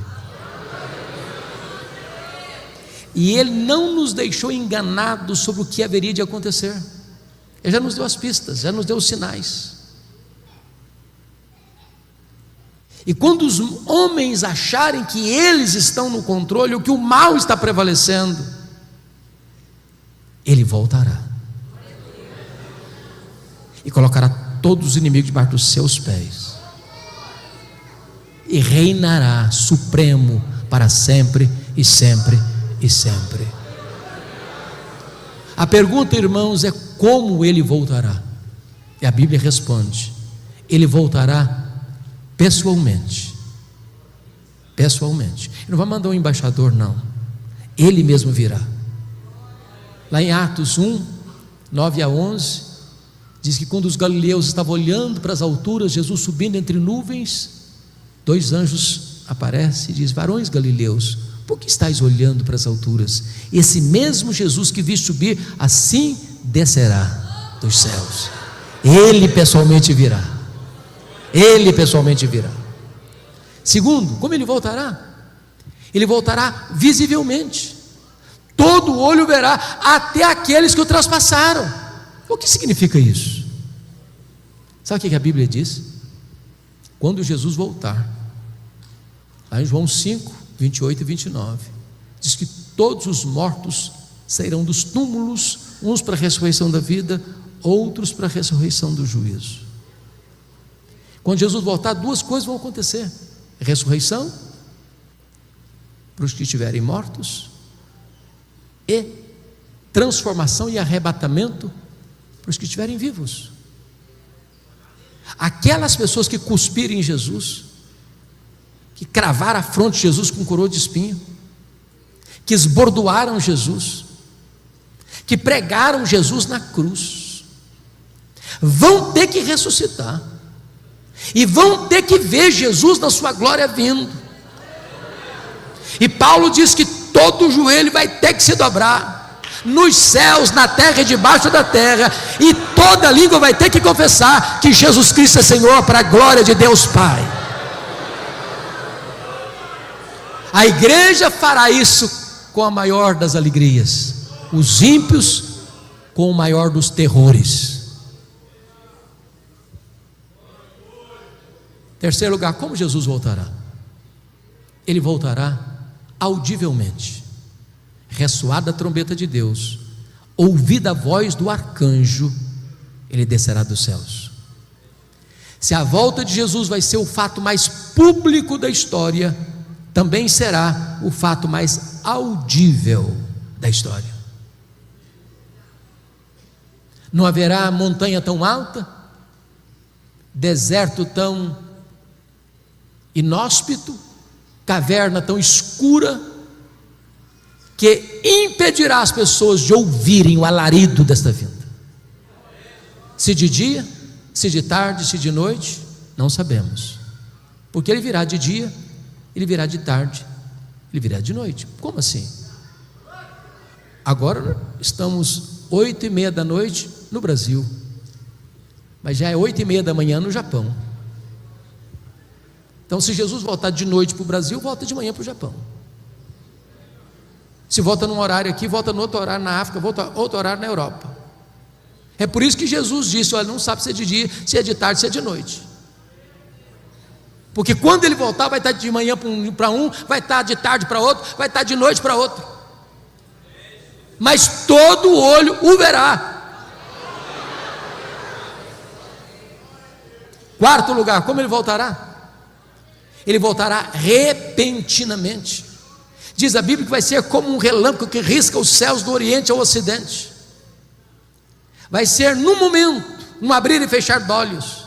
E Ele não nos deixou enganados sobre o que haveria de acontecer. Ele já nos deu as pistas, já nos deu os sinais. E quando os homens acharem que eles estão no controle, ou que o mal está prevalecendo, Ele voltará e colocará todos os inimigos debaixo dos seus pés, e reinará supremo para sempre e sempre e sempre. A pergunta, irmãos, é como Ele voltará? E a Bíblia responde: Ele voltará pessoalmente. Pessoalmente. Ele não vai mandar um embaixador, não. Ele mesmo virá. Lá em Atos 1, 9 a 11, diz que quando os galileus estavam olhando para as alturas, Jesus subindo entre nuvens, dois anjos aparecem e diz: varões galileus, por que estáis olhando para as alturas? Esse mesmo Jesus que vi subir, assim descerá dos céus. Ele pessoalmente virá. Ele pessoalmente virá. Segundo, como Ele voltará? Ele voltará visivelmente. todo olho verá, até aqueles que o traspassaram. O que significa isso? Sabe o que a Bíblia diz? Quando Jesus voltar, lá em João 5, 28 e 29, diz que todos os mortos sairão dos túmulos, uns para a ressurreição da vida, outros para a ressurreição do juízo. Quando Jesus voltar, duas coisas vão acontecer: ressurreição para os que estiverem mortos, e transformação e arrebatamento para os que estiverem vivos. Aquelas pessoas que cuspirem em Jesus, que cravaram a fronte de Jesus com coroa de espinho, que esbordoaram Jesus, que pregaram Jesus na cruz, vão ter que ressuscitar, e vão ter que ver Jesus na sua glória vindo. E Paulo diz que todo joelho vai ter que se dobrar, nos céus, na terra e debaixo da terra, e toda língua vai ter que confessar que Jesus Cristo é Senhor, para a glória de Deus Pai. A igreja fará isso com a maior das alegrias, os ímpios com o maior dos terrores. Terceiro lugar, como Jesus voltará? Ele voltará audivelmente. Ressoada a trombeta de Deus, ouvida a voz do arcanjo, ele descerá dos céus. Se a volta de Jesus vai ser o fato mais público da história, também será o fato mais audível da história. Não haverá montanha tão alta, deserto tão inóspito, caverna tão escura, que impedirá as pessoas de ouvirem o alarido desta vinda. Se de dia, se de tarde, se de noite, não sabemos, porque ele virá de dia, ele virá de tarde, ele virá de noite. Como assim? Agora estamos 8:30 da noite no Brasil, mas já é 8:30 da manhã no Japão. Então, se Jesus voltar de noite para o Brasil, volta de manhã para o Japão. Se volta num horário aqui, volta no outro horário na África, volta outro horário na Europa. É por isso que Jesus disse: olha, não sabe se é de dia, se é de tarde, se é de noite. Porque quando ele voltar, vai estar de manhã para um, vai estar de tarde para outro, vai estar de noite para outro. Mas todo olho o verá. Quarto lugar, como ele voltará? Ele voltará repentinamente. Diz a Bíblia que vai ser como um relâmpago que risca os céus do Oriente ao Ocidente. Vai ser num momento, num abrir e fechar de olhos.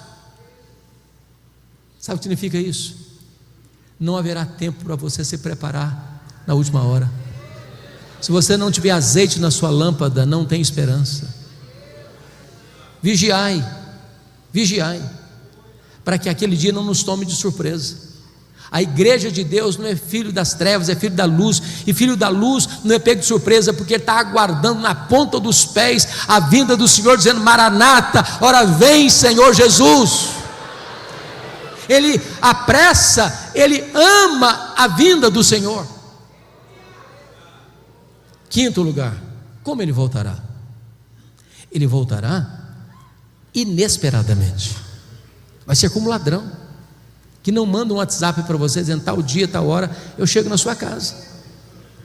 Sabe o que significa isso? Não haverá tempo para você se preparar na última hora. Se você não tiver azeite na sua lâmpada, não tem esperança. Vigiai, vigiai, para que aquele dia não nos tome de surpresa. A igreja de Deus não é filho das trevas, é filho da luz, e filho da luz não é pego de surpresa, porque ele está aguardando na ponta dos pés a vinda do Senhor, dizendo: Maranata, ora vem Senhor Jesus. Ele apressa, ele ama a vinda do Senhor. Quinto lugar, como ele voltará? Ele voltará inesperadamente. Vai ser como ladrão que não manda um WhatsApp para você dizendo: tal dia, tal hora, eu chego na sua casa,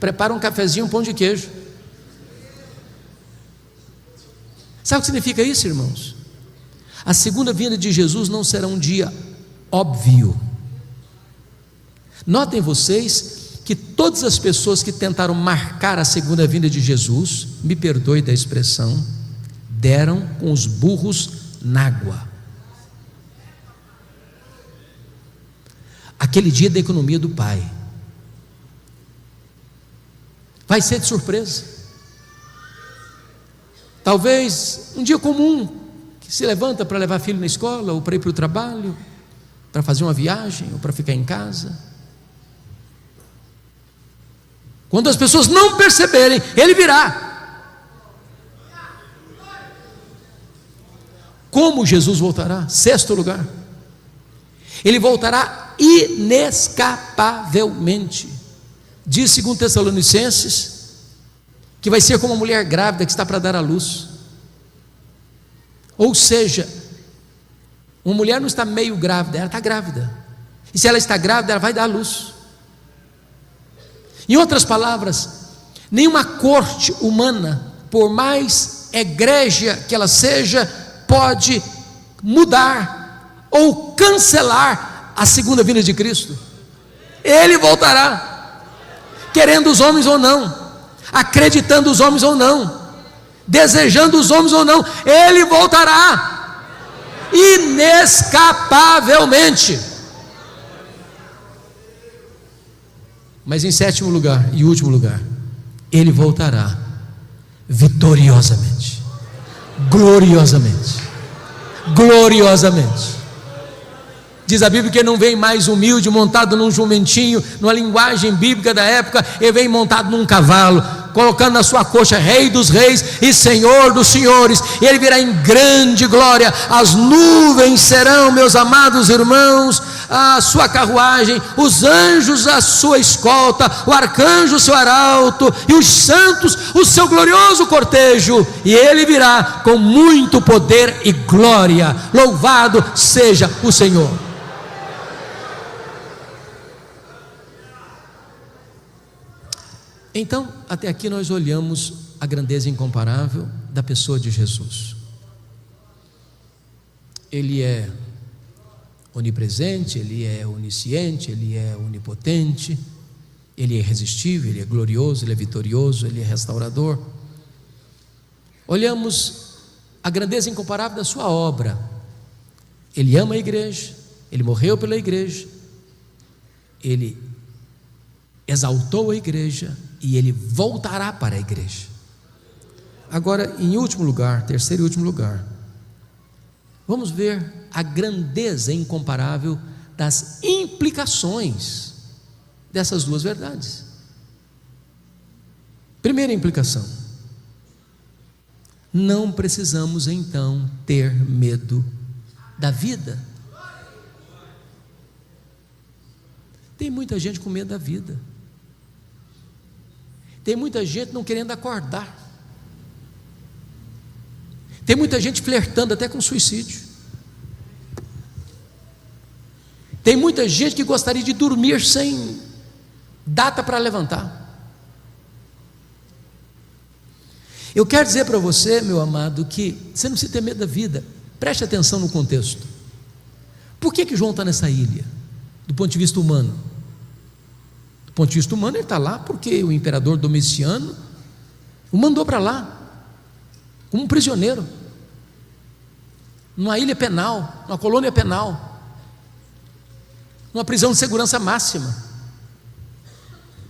prepara um cafezinho, um pão de queijo. Sabe o que significa isso, irmãos? A segunda vinda de Jesus não será um dia óbvio. Notem vocês que todas as pessoas que tentaram marcar a segunda vinda de Jesus, me perdoe da expressão, deram com os burros na água. Aquele dia da economia do Pai vai ser de surpresa. Talvez um dia comum, que se levanta para levar filho na escola, ou para ir para o trabalho, para fazer uma viagem, ou para ficar em casa. Quando as pessoas não perceberem, ele virá. Como Jesus voltará? Sexto lugar, ele voltará inescapavelmente. Diz 2 Tessalonicenses que vai ser como uma mulher grávida que está para dar à luz. Ou seja, uma mulher não está meio grávida, ela está grávida. E se ela está grávida, ela vai dar à luz. Em outras palavras, nenhuma corte humana, por mais egrégia que ela seja, pode mudar ou cancelar a segunda vinda de Cristo. Ele voltará, querendo os homens ou não, acreditando os homens ou não, desejando os homens ou não, Ele voltará, inescapavelmente. Mas em sétimo lugar e último lugar, Ele voltará vitoriosamente, gloriosamente, gloriosamente. Diz a Bíblia que ele não vem mais humilde, montado num jumentinho, numa linguagem bíblica da época, ele vem montado num cavalo, colocando na sua coxa Rei dos Reis e Senhor dos Senhores, e ele virá em grande glória. As nuvens serão, meus amados irmãos, a sua carruagem, os anjos a sua escolta, o arcanjo o seu arauto, e os santos o seu glorioso cortejo, e ele virá com muito poder e glória. Louvado seja o Senhor. Então, até aqui nós olhamos a grandeza incomparável da pessoa de Jesus. Ele é onipresente, Ele é onisciente, Ele é onipotente, Ele é irresistível, Ele é glorioso, Ele é vitorioso, Ele é restaurador. Olhamos a grandeza incomparável da sua obra. Ele ama a igreja, Ele morreu pela igreja, Ele exaltou a igreja e Ele voltará para a igreja. Agora, em último lugar, terceiro e último lugar, vamos ver a grandeza incomparável das implicações dessas duas verdades. Primeira implicação: não precisamos então ter medo da vida. Tem muita gente com medo da vida. Tem muita gente não querendo acordar. Tem muita gente flertando até com suicídio. Tem muita gente que gostaria de dormir sem data para levantar. Eu quero dizer para você, meu amado, que você não precisa ter medo da vida. Preste atenção no contexto. Por que João está nessa ilha? Do ponto de vista humano. Do ponto de vista humano, ele está lá porque o imperador Domiciano o mandou para lá como um prisioneiro, numa ilha penal, numa colônia penal, numa prisão de segurança máxima,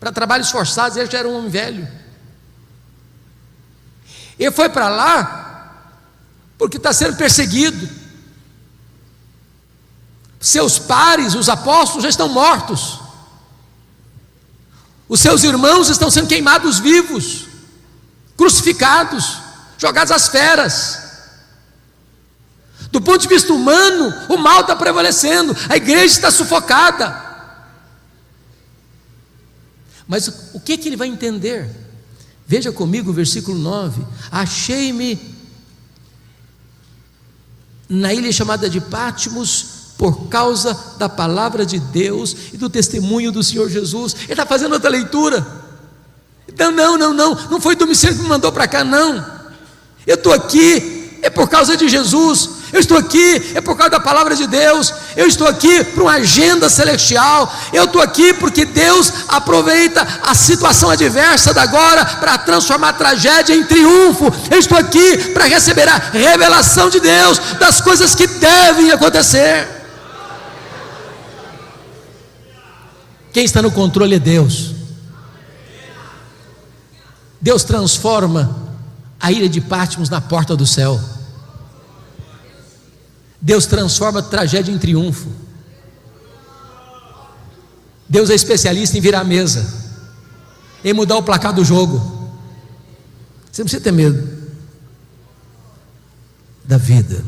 para trabalhos forçados. Ele já era um homem velho. Ele foi para lá porque está sendo perseguido. Seus pares, os apóstolos, já estão mortos. Os seus irmãos estão sendo queimados vivos, crucificados, jogados às feras. Do ponto de vista humano, o mal está prevalecendo, a igreja está sufocada. Mas o que ele vai entender? Veja comigo o versículo 9: achei-me na ilha chamada de Patmos por causa da palavra de Deus e do testemunho do Senhor Jesus. Ele está fazendo outra leitura. Então, não foi Domiciano que me mandou para cá, não. Eu estou aqui, é por causa de Jesus. Eu estou aqui, é por causa da palavra de Deus. Eu estou aqui para uma agenda celestial. Eu estou aqui porque Deus aproveita a situação adversa da agora para transformar a tragédia em triunfo. Eu estou aqui para receber a revelação de Deus das coisas que devem acontecer. Quem está no controle é Deus. Deus transforma a ilha de Patmos na porta do céu. Deus transforma a tragédia em triunfo. Deus é especialista em virar a mesa, em mudar o placar do jogo. Você não precisa ter medo da vida.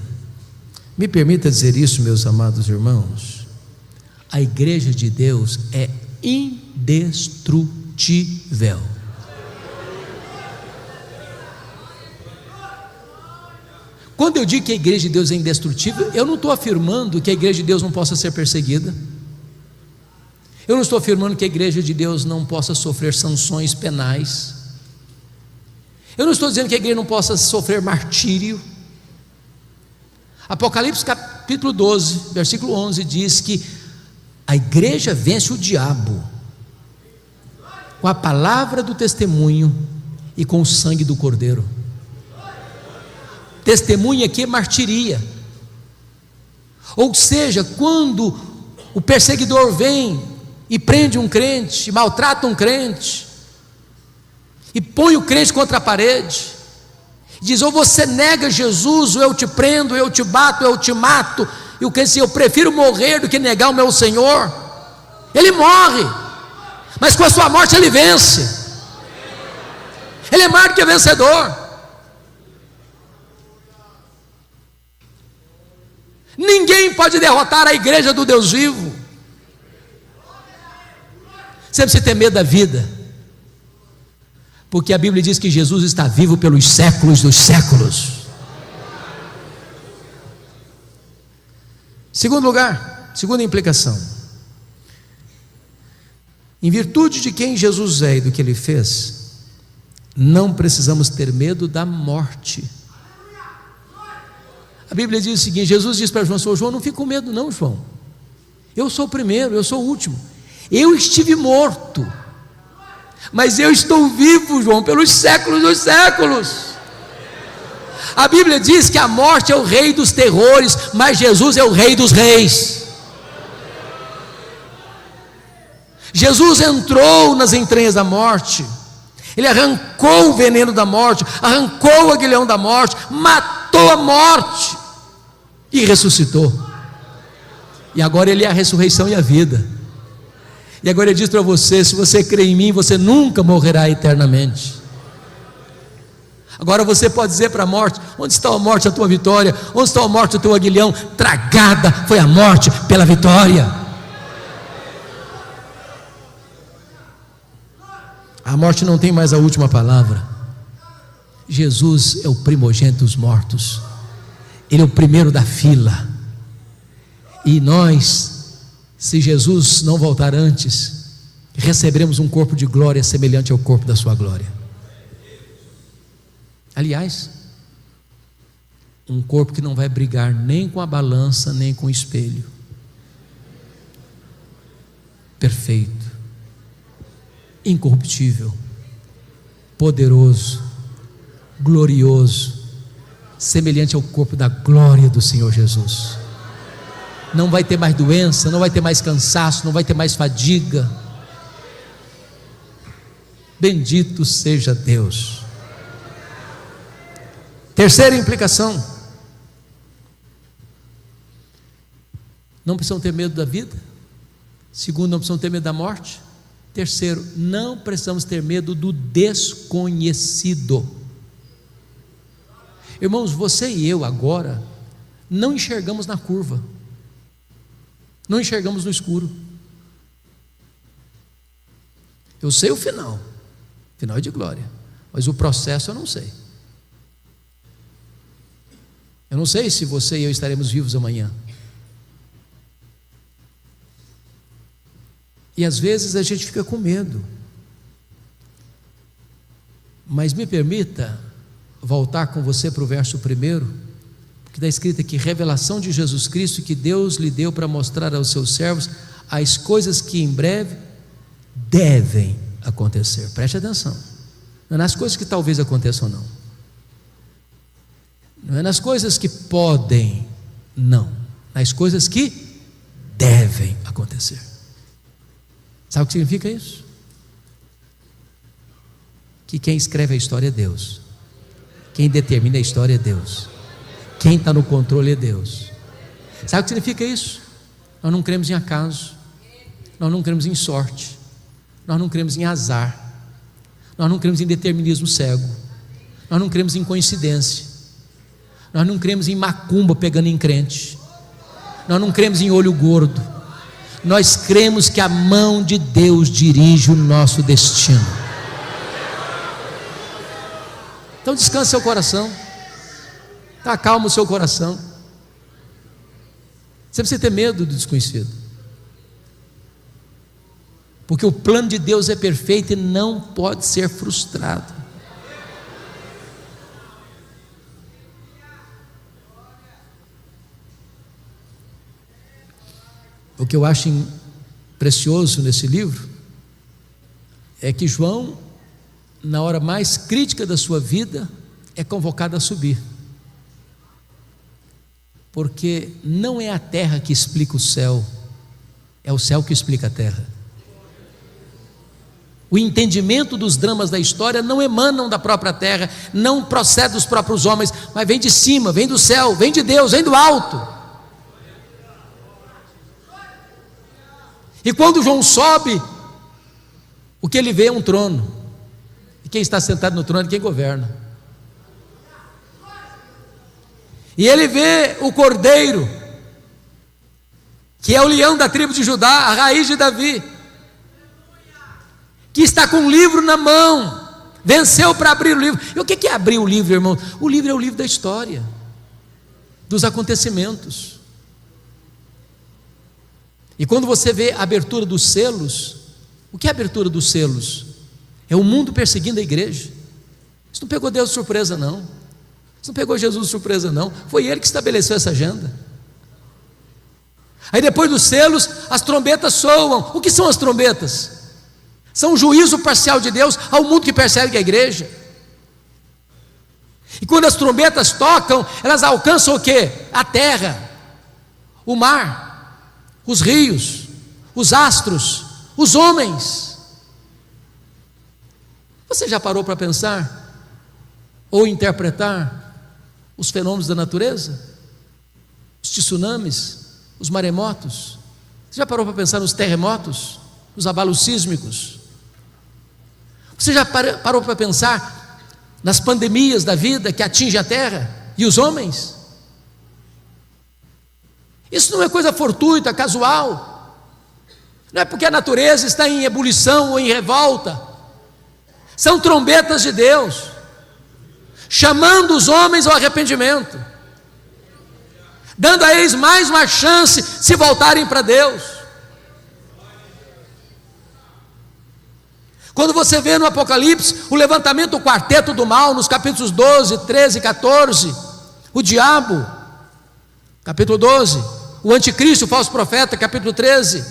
Me permita dizer isso, meus amados irmãos: a igreja de Deus é indestrutível. Quando eu digo que a igreja de Deus é indestrutível, eu não estou afirmando que a igreja de Deus não possa ser perseguida. Eu não estou afirmando que a igreja de Deus não possa sofrer sanções penais. Eu não estou dizendo que a igreja não possa sofrer martírio. Apocalipse capítulo 12, versículo 11 diz que a igreja vence o diabo com a palavra do testemunho e com o sangue do Cordeiro. Testemunha aqui é martiria. Ou seja, quando o perseguidor vem e prende um crente, maltrata um crente, e põe o crente contra a parede, diz: ou você nega Jesus, ou eu te prendo, ou eu te bato, ou eu te mato. E o crente diz: eu prefiro morrer do que negar o meu Senhor. Ele morre, mas com a sua morte ele vence. Ele é mais do que vencedor. Ninguém pode derrotar a igreja do Deus vivo. Você precisa ter medo da vida, porque a Bíblia diz que Jesus está vivo pelos séculos dos séculos. Segundo lugar, segunda implicação: em virtude de quem Jesus é e do que Ele fez, não precisamos ter medo da morte. A Bíblia diz o seguinte: Jesus diz para João: João, não fique com medo não, João, eu sou o primeiro, eu sou o último. Eu estive morto, mas eu estou vivo, João, pelos séculos dos séculos. A Bíblia diz que a morte é o rei dos terrores, mas Jesus é o rei dos reis. Jesus entrou nas entranhas da morte, Ele arrancou o veneno da morte, arrancou o aguilhão da morte, matou a morte e ressuscitou. E agora Ele é a ressurreição e a vida. E agora Ele diz para você: se você crê em mim, você nunca morrerá eternamente. Agora você pode dizer para a morte: onde está a morte, a tua vitória? Onde está a morte, o teu aguilhão? Tragada foi a morte pela vitória. A morte não tem mais a última palavra. Jesus é o primogênito dos mortos, Ele é o primeiro da fila. E nós, se Jesus não voltar antes, receberemos um corpo de glória semelhante ao corpo da sua glória. Aliás, um corpo que não vai brigar nem com a balança, nem com o espelho. Perfeito, incorruptível, poderoso, glorioso, semelhante ao corpo da glória do Senhor Jesus. Não vai ter mais doença, não vai ter mais cansaço, não vai ter mais fadiga. Bendito seja Deus. Terceira implicação: não precisam ter medo da vida. Segundo, não precisam ter medo da morte. Terceiro, não precisamos ter medo do desconhecido. Irmãos, você e eu agora não enxergamos na curva, não enxergamos no escuro. Eu sei o final é de glória, mas o processo eu não sei. Eu não sei se você e eu estaremos vivos amanhã. E às vezes a gente fica com medo. Mas me permita voltar com você para o verso 1, porque está escrito aqui: revelação de Jesus Cristo que Deus lhe deu para mostrar aos seus servos as coisas que em breve devem acontecer. Preste atenção, não é nas coisas que talvez aconteçam, não. Não é nas coisas que podem, não. Nas coisas que devem acontecer. Sabe o que significa isso? Que quem escreve a história é Deus, quem determina a história é Deus, quem está no controle é Deus. Sabe o que significa isso? Nós não cremos em acaso, nós não cremos em sorte, nós não cremos em azar, nós não cremos em determinismo cego, nós não cremos em coincidência, nós não cremos em macumba pegando em crente, nós não cremos em olho gordo. Nós cremos que a mão de Deus dirige o nosso destino. Então descanse seu coração. Acalma o seu coração. Você precisa ter medo do desconhecido, porque o plano de Deus é perfeito e não pode ser frustrado. O que eu acho precioso nesse livro é que João, na hora mais crítica da sua vida, é convocado a subir, porque não é a terra que explica o céu, é o céu que explica a terra. O entendimento dos dramas da história não emanam da própria terra, não procede dos próprios homens, mas vem de cima, vem do céu, vem de Deus, vem do alto. E quando João sobe, o que ele vê é um trono, e quem está sentado no trono é quem governa. E ele vê o Cordeiro, que é o leão da tribo de Judá, a raiz de Davi, que está com um livro na mão, venceu para abrir o livro. E o que é abrir o livro, irmão? O livro é o livro da história, dos acontecimentos. E quando você vê a abertura dos selos, o que é a abertura dos selos? É o mundo perseguindo a igreja. Isso não pegou Deus de surpresa, não. Isso não pegou Jesus de surpresa, não. Foi Ele que estabeleceu essa agenda. Aí depois dos selos, as trombetas soam. O que são as trombetas? São o juízo parcial de Deus ao mundo que persegue a igreja. E quando as trombetas tocam, elas alcançam o quê? A terra, o mar, os rios, os astros, os homens. Você já parou para pensar ou interpretar os fenômenos da natureza? Os tsunamis, os maremotos? Você já parou para pensar nos terremotos, nos abalos sísmicos? Você já parou para pensar nas pandemias da vida que atingem a terra e os homens? Isso não é coisa fortuita, casual. Não é porque a natureza está em ebulição ou em revolta. São trombetas de Deus, chamando os homens ao arrependimento, dando a eles mais uma chance se voltarem para Deus. Quando você vê no Apocalipse o levantamento do quarteto do mal, nos capítulos 12, 13 e 14, o diabo, capítulo 12, o anticristo, o falso profeta, capítulo 13,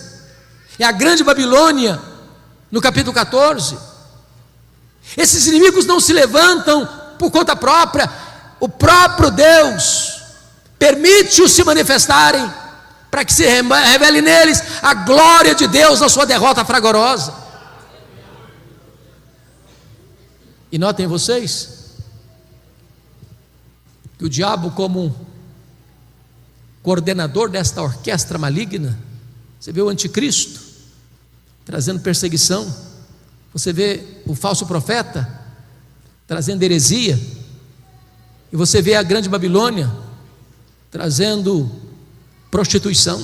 e a grande Babilônia, no capítulo 14. Esses inimigos não se levantam por conta própria, o próprio Deus permite-os se manifestarem, para que se revele neles a glória de Deus na sua derrota fragorosa. E notem vocês que o diabo, como coordenador desta orquestra maligna, você vê o anticristo trazendo perseguição, você vê o falso profeta trazendo heresia, e você vê a grande Babilônia trazendo prostituição.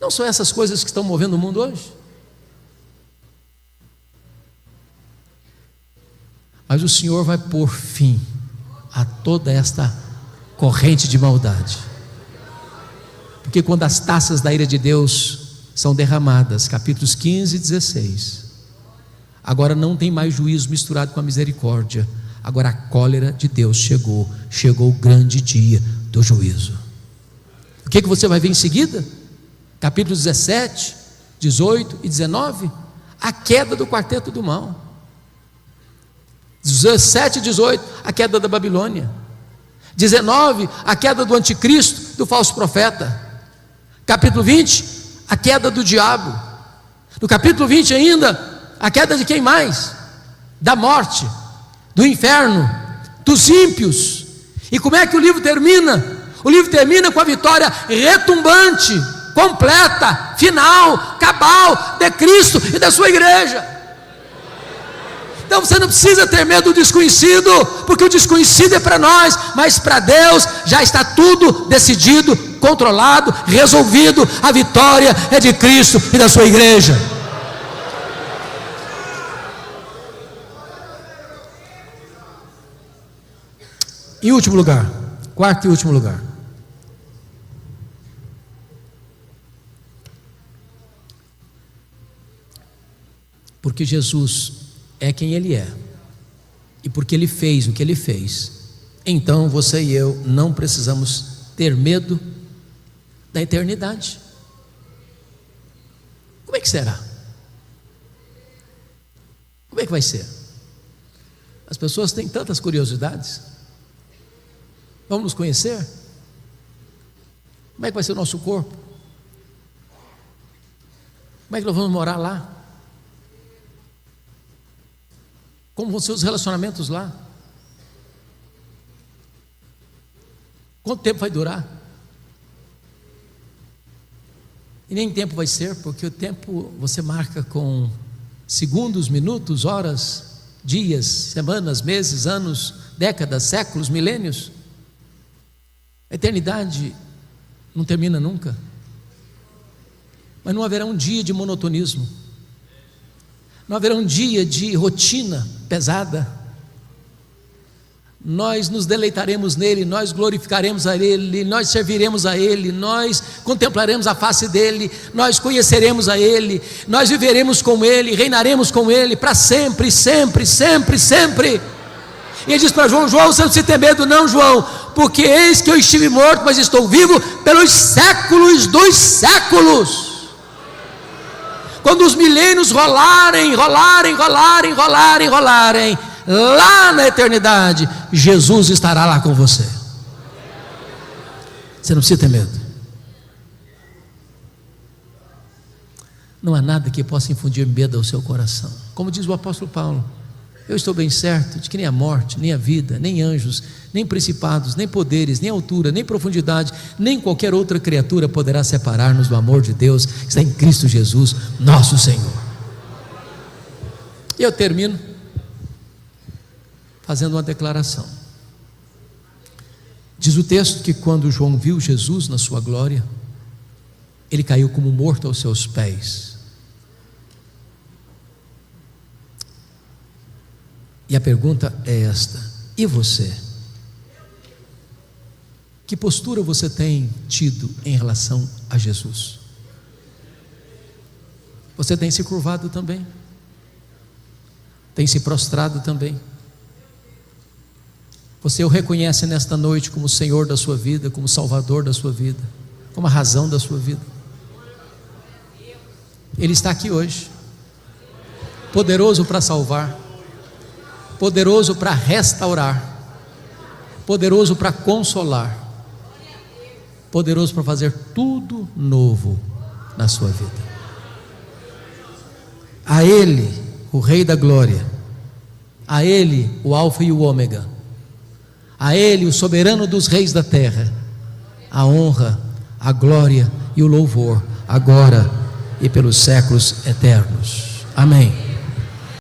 Não são essas coisas que estão movendo o mundo hoje? Mas o Senhor vai pôr fim a toda esta corrente de maldade, porque quando as taças da ira de Deus são derramadas, capítulos 15 e 16, agora não tem mais juízo misturado com a misericórdia, agora a cólera de Deus chegou o grande dia do juízo. O que você vai ver em seguida? Capítulos 17, 18 e 19, a queda do quarteto do mal. 17 e 18, a queda da Babilônia. 19, a queda do anticristo, do falso profeta. Capítulo 20, a queda do diabo. No capítulo 20 ainda, a queda de quem mais? Da morte, do inferno, dos ímpios. E como é que o livro termina? O livro termina com a vitória retumbante, completa, final, cabal de Cristo e da sua igreja. Então você não precisa ter medo do desconhecido, porque o desconhecido é para nós, mas para Deus já está tudo decidido, controlado, resolvido. A vitória é de Cristo e da sua igreja. Em último lugar, Quarto e último lugar. Porque Jesus é quem Ele é, e porque Ele fez o que Ele fez, então você e eu não precisamos ter medo da eternidade. Como é que será? Como é que vai ser? As pessoas têm tantas curiosidades. Vamos nos conhecer? Como é que vai ser o nosso corpo? Como é que nós vamos morar lá? Como vão ser os relacionamentos lá? Quanto tempo vai durar? E nem tempo vai ser, porque o tempo você marca com segundos, minutos, horas, dias, semanas, meses, anos, décadas, séculos, milênios. A eternidade não termina nunca. Mas não haverá um dia de monotonismo, não haverá um dia de rotina pesada. Nós nos deleitaremos nele, nós glorificaremos a ele, nós serviremos a ele, nós contemplaremos a face dele, nós conheceremos a ele, nós viveremos com ele, reinaremos com ele para sempre, sempre, sempre, sempre. E ele diz para João: João, você não precisa ter medo não, João, porque eis que eu estive morto, mas estou vivo pelos séculos dos séculos. Quando os milênios rolarem, lá na eternidade, Jesus estará lá com você. Você não precisa ter medo. Não há nada que possa infundir medo ao seu coração. Como diz o apóstolo Paulo: eu estou bem certo de que nem a morte, nem a vida, nem anjos, nem principados, nem poderes, nem altura, nem profundidade, nem qualquer outra criatura poderá separar-nos do amor de Deus que está em Cristo Jesus, nosso Senhor. E eu termino fazendo uma declaração. Diz o texto que quando João viu Jesus na sua glória, ele caiu como morto aos seus pés. E a pergunta é esta: e você? Que postura você tem tido em relação a Jesus? Você tem se curvado também? Tem se prostrado também? Você o reconhece nesta noite como Senhor da sua vida, como Salvador da sua vida, como a razão da sua vida? Ele está aqui hoje, poderoso para salvar, poderoso para restaurar, poderoso para consolar, poderoso para fazer tudo novo na sua vida. A Ele, o Rei da Glória, a Ele, o Alfa e o Ômega, a Ele, o soberano dos reis da terra, a honra, a glória e o louvor, agora e pelos séculos eternos. Amém.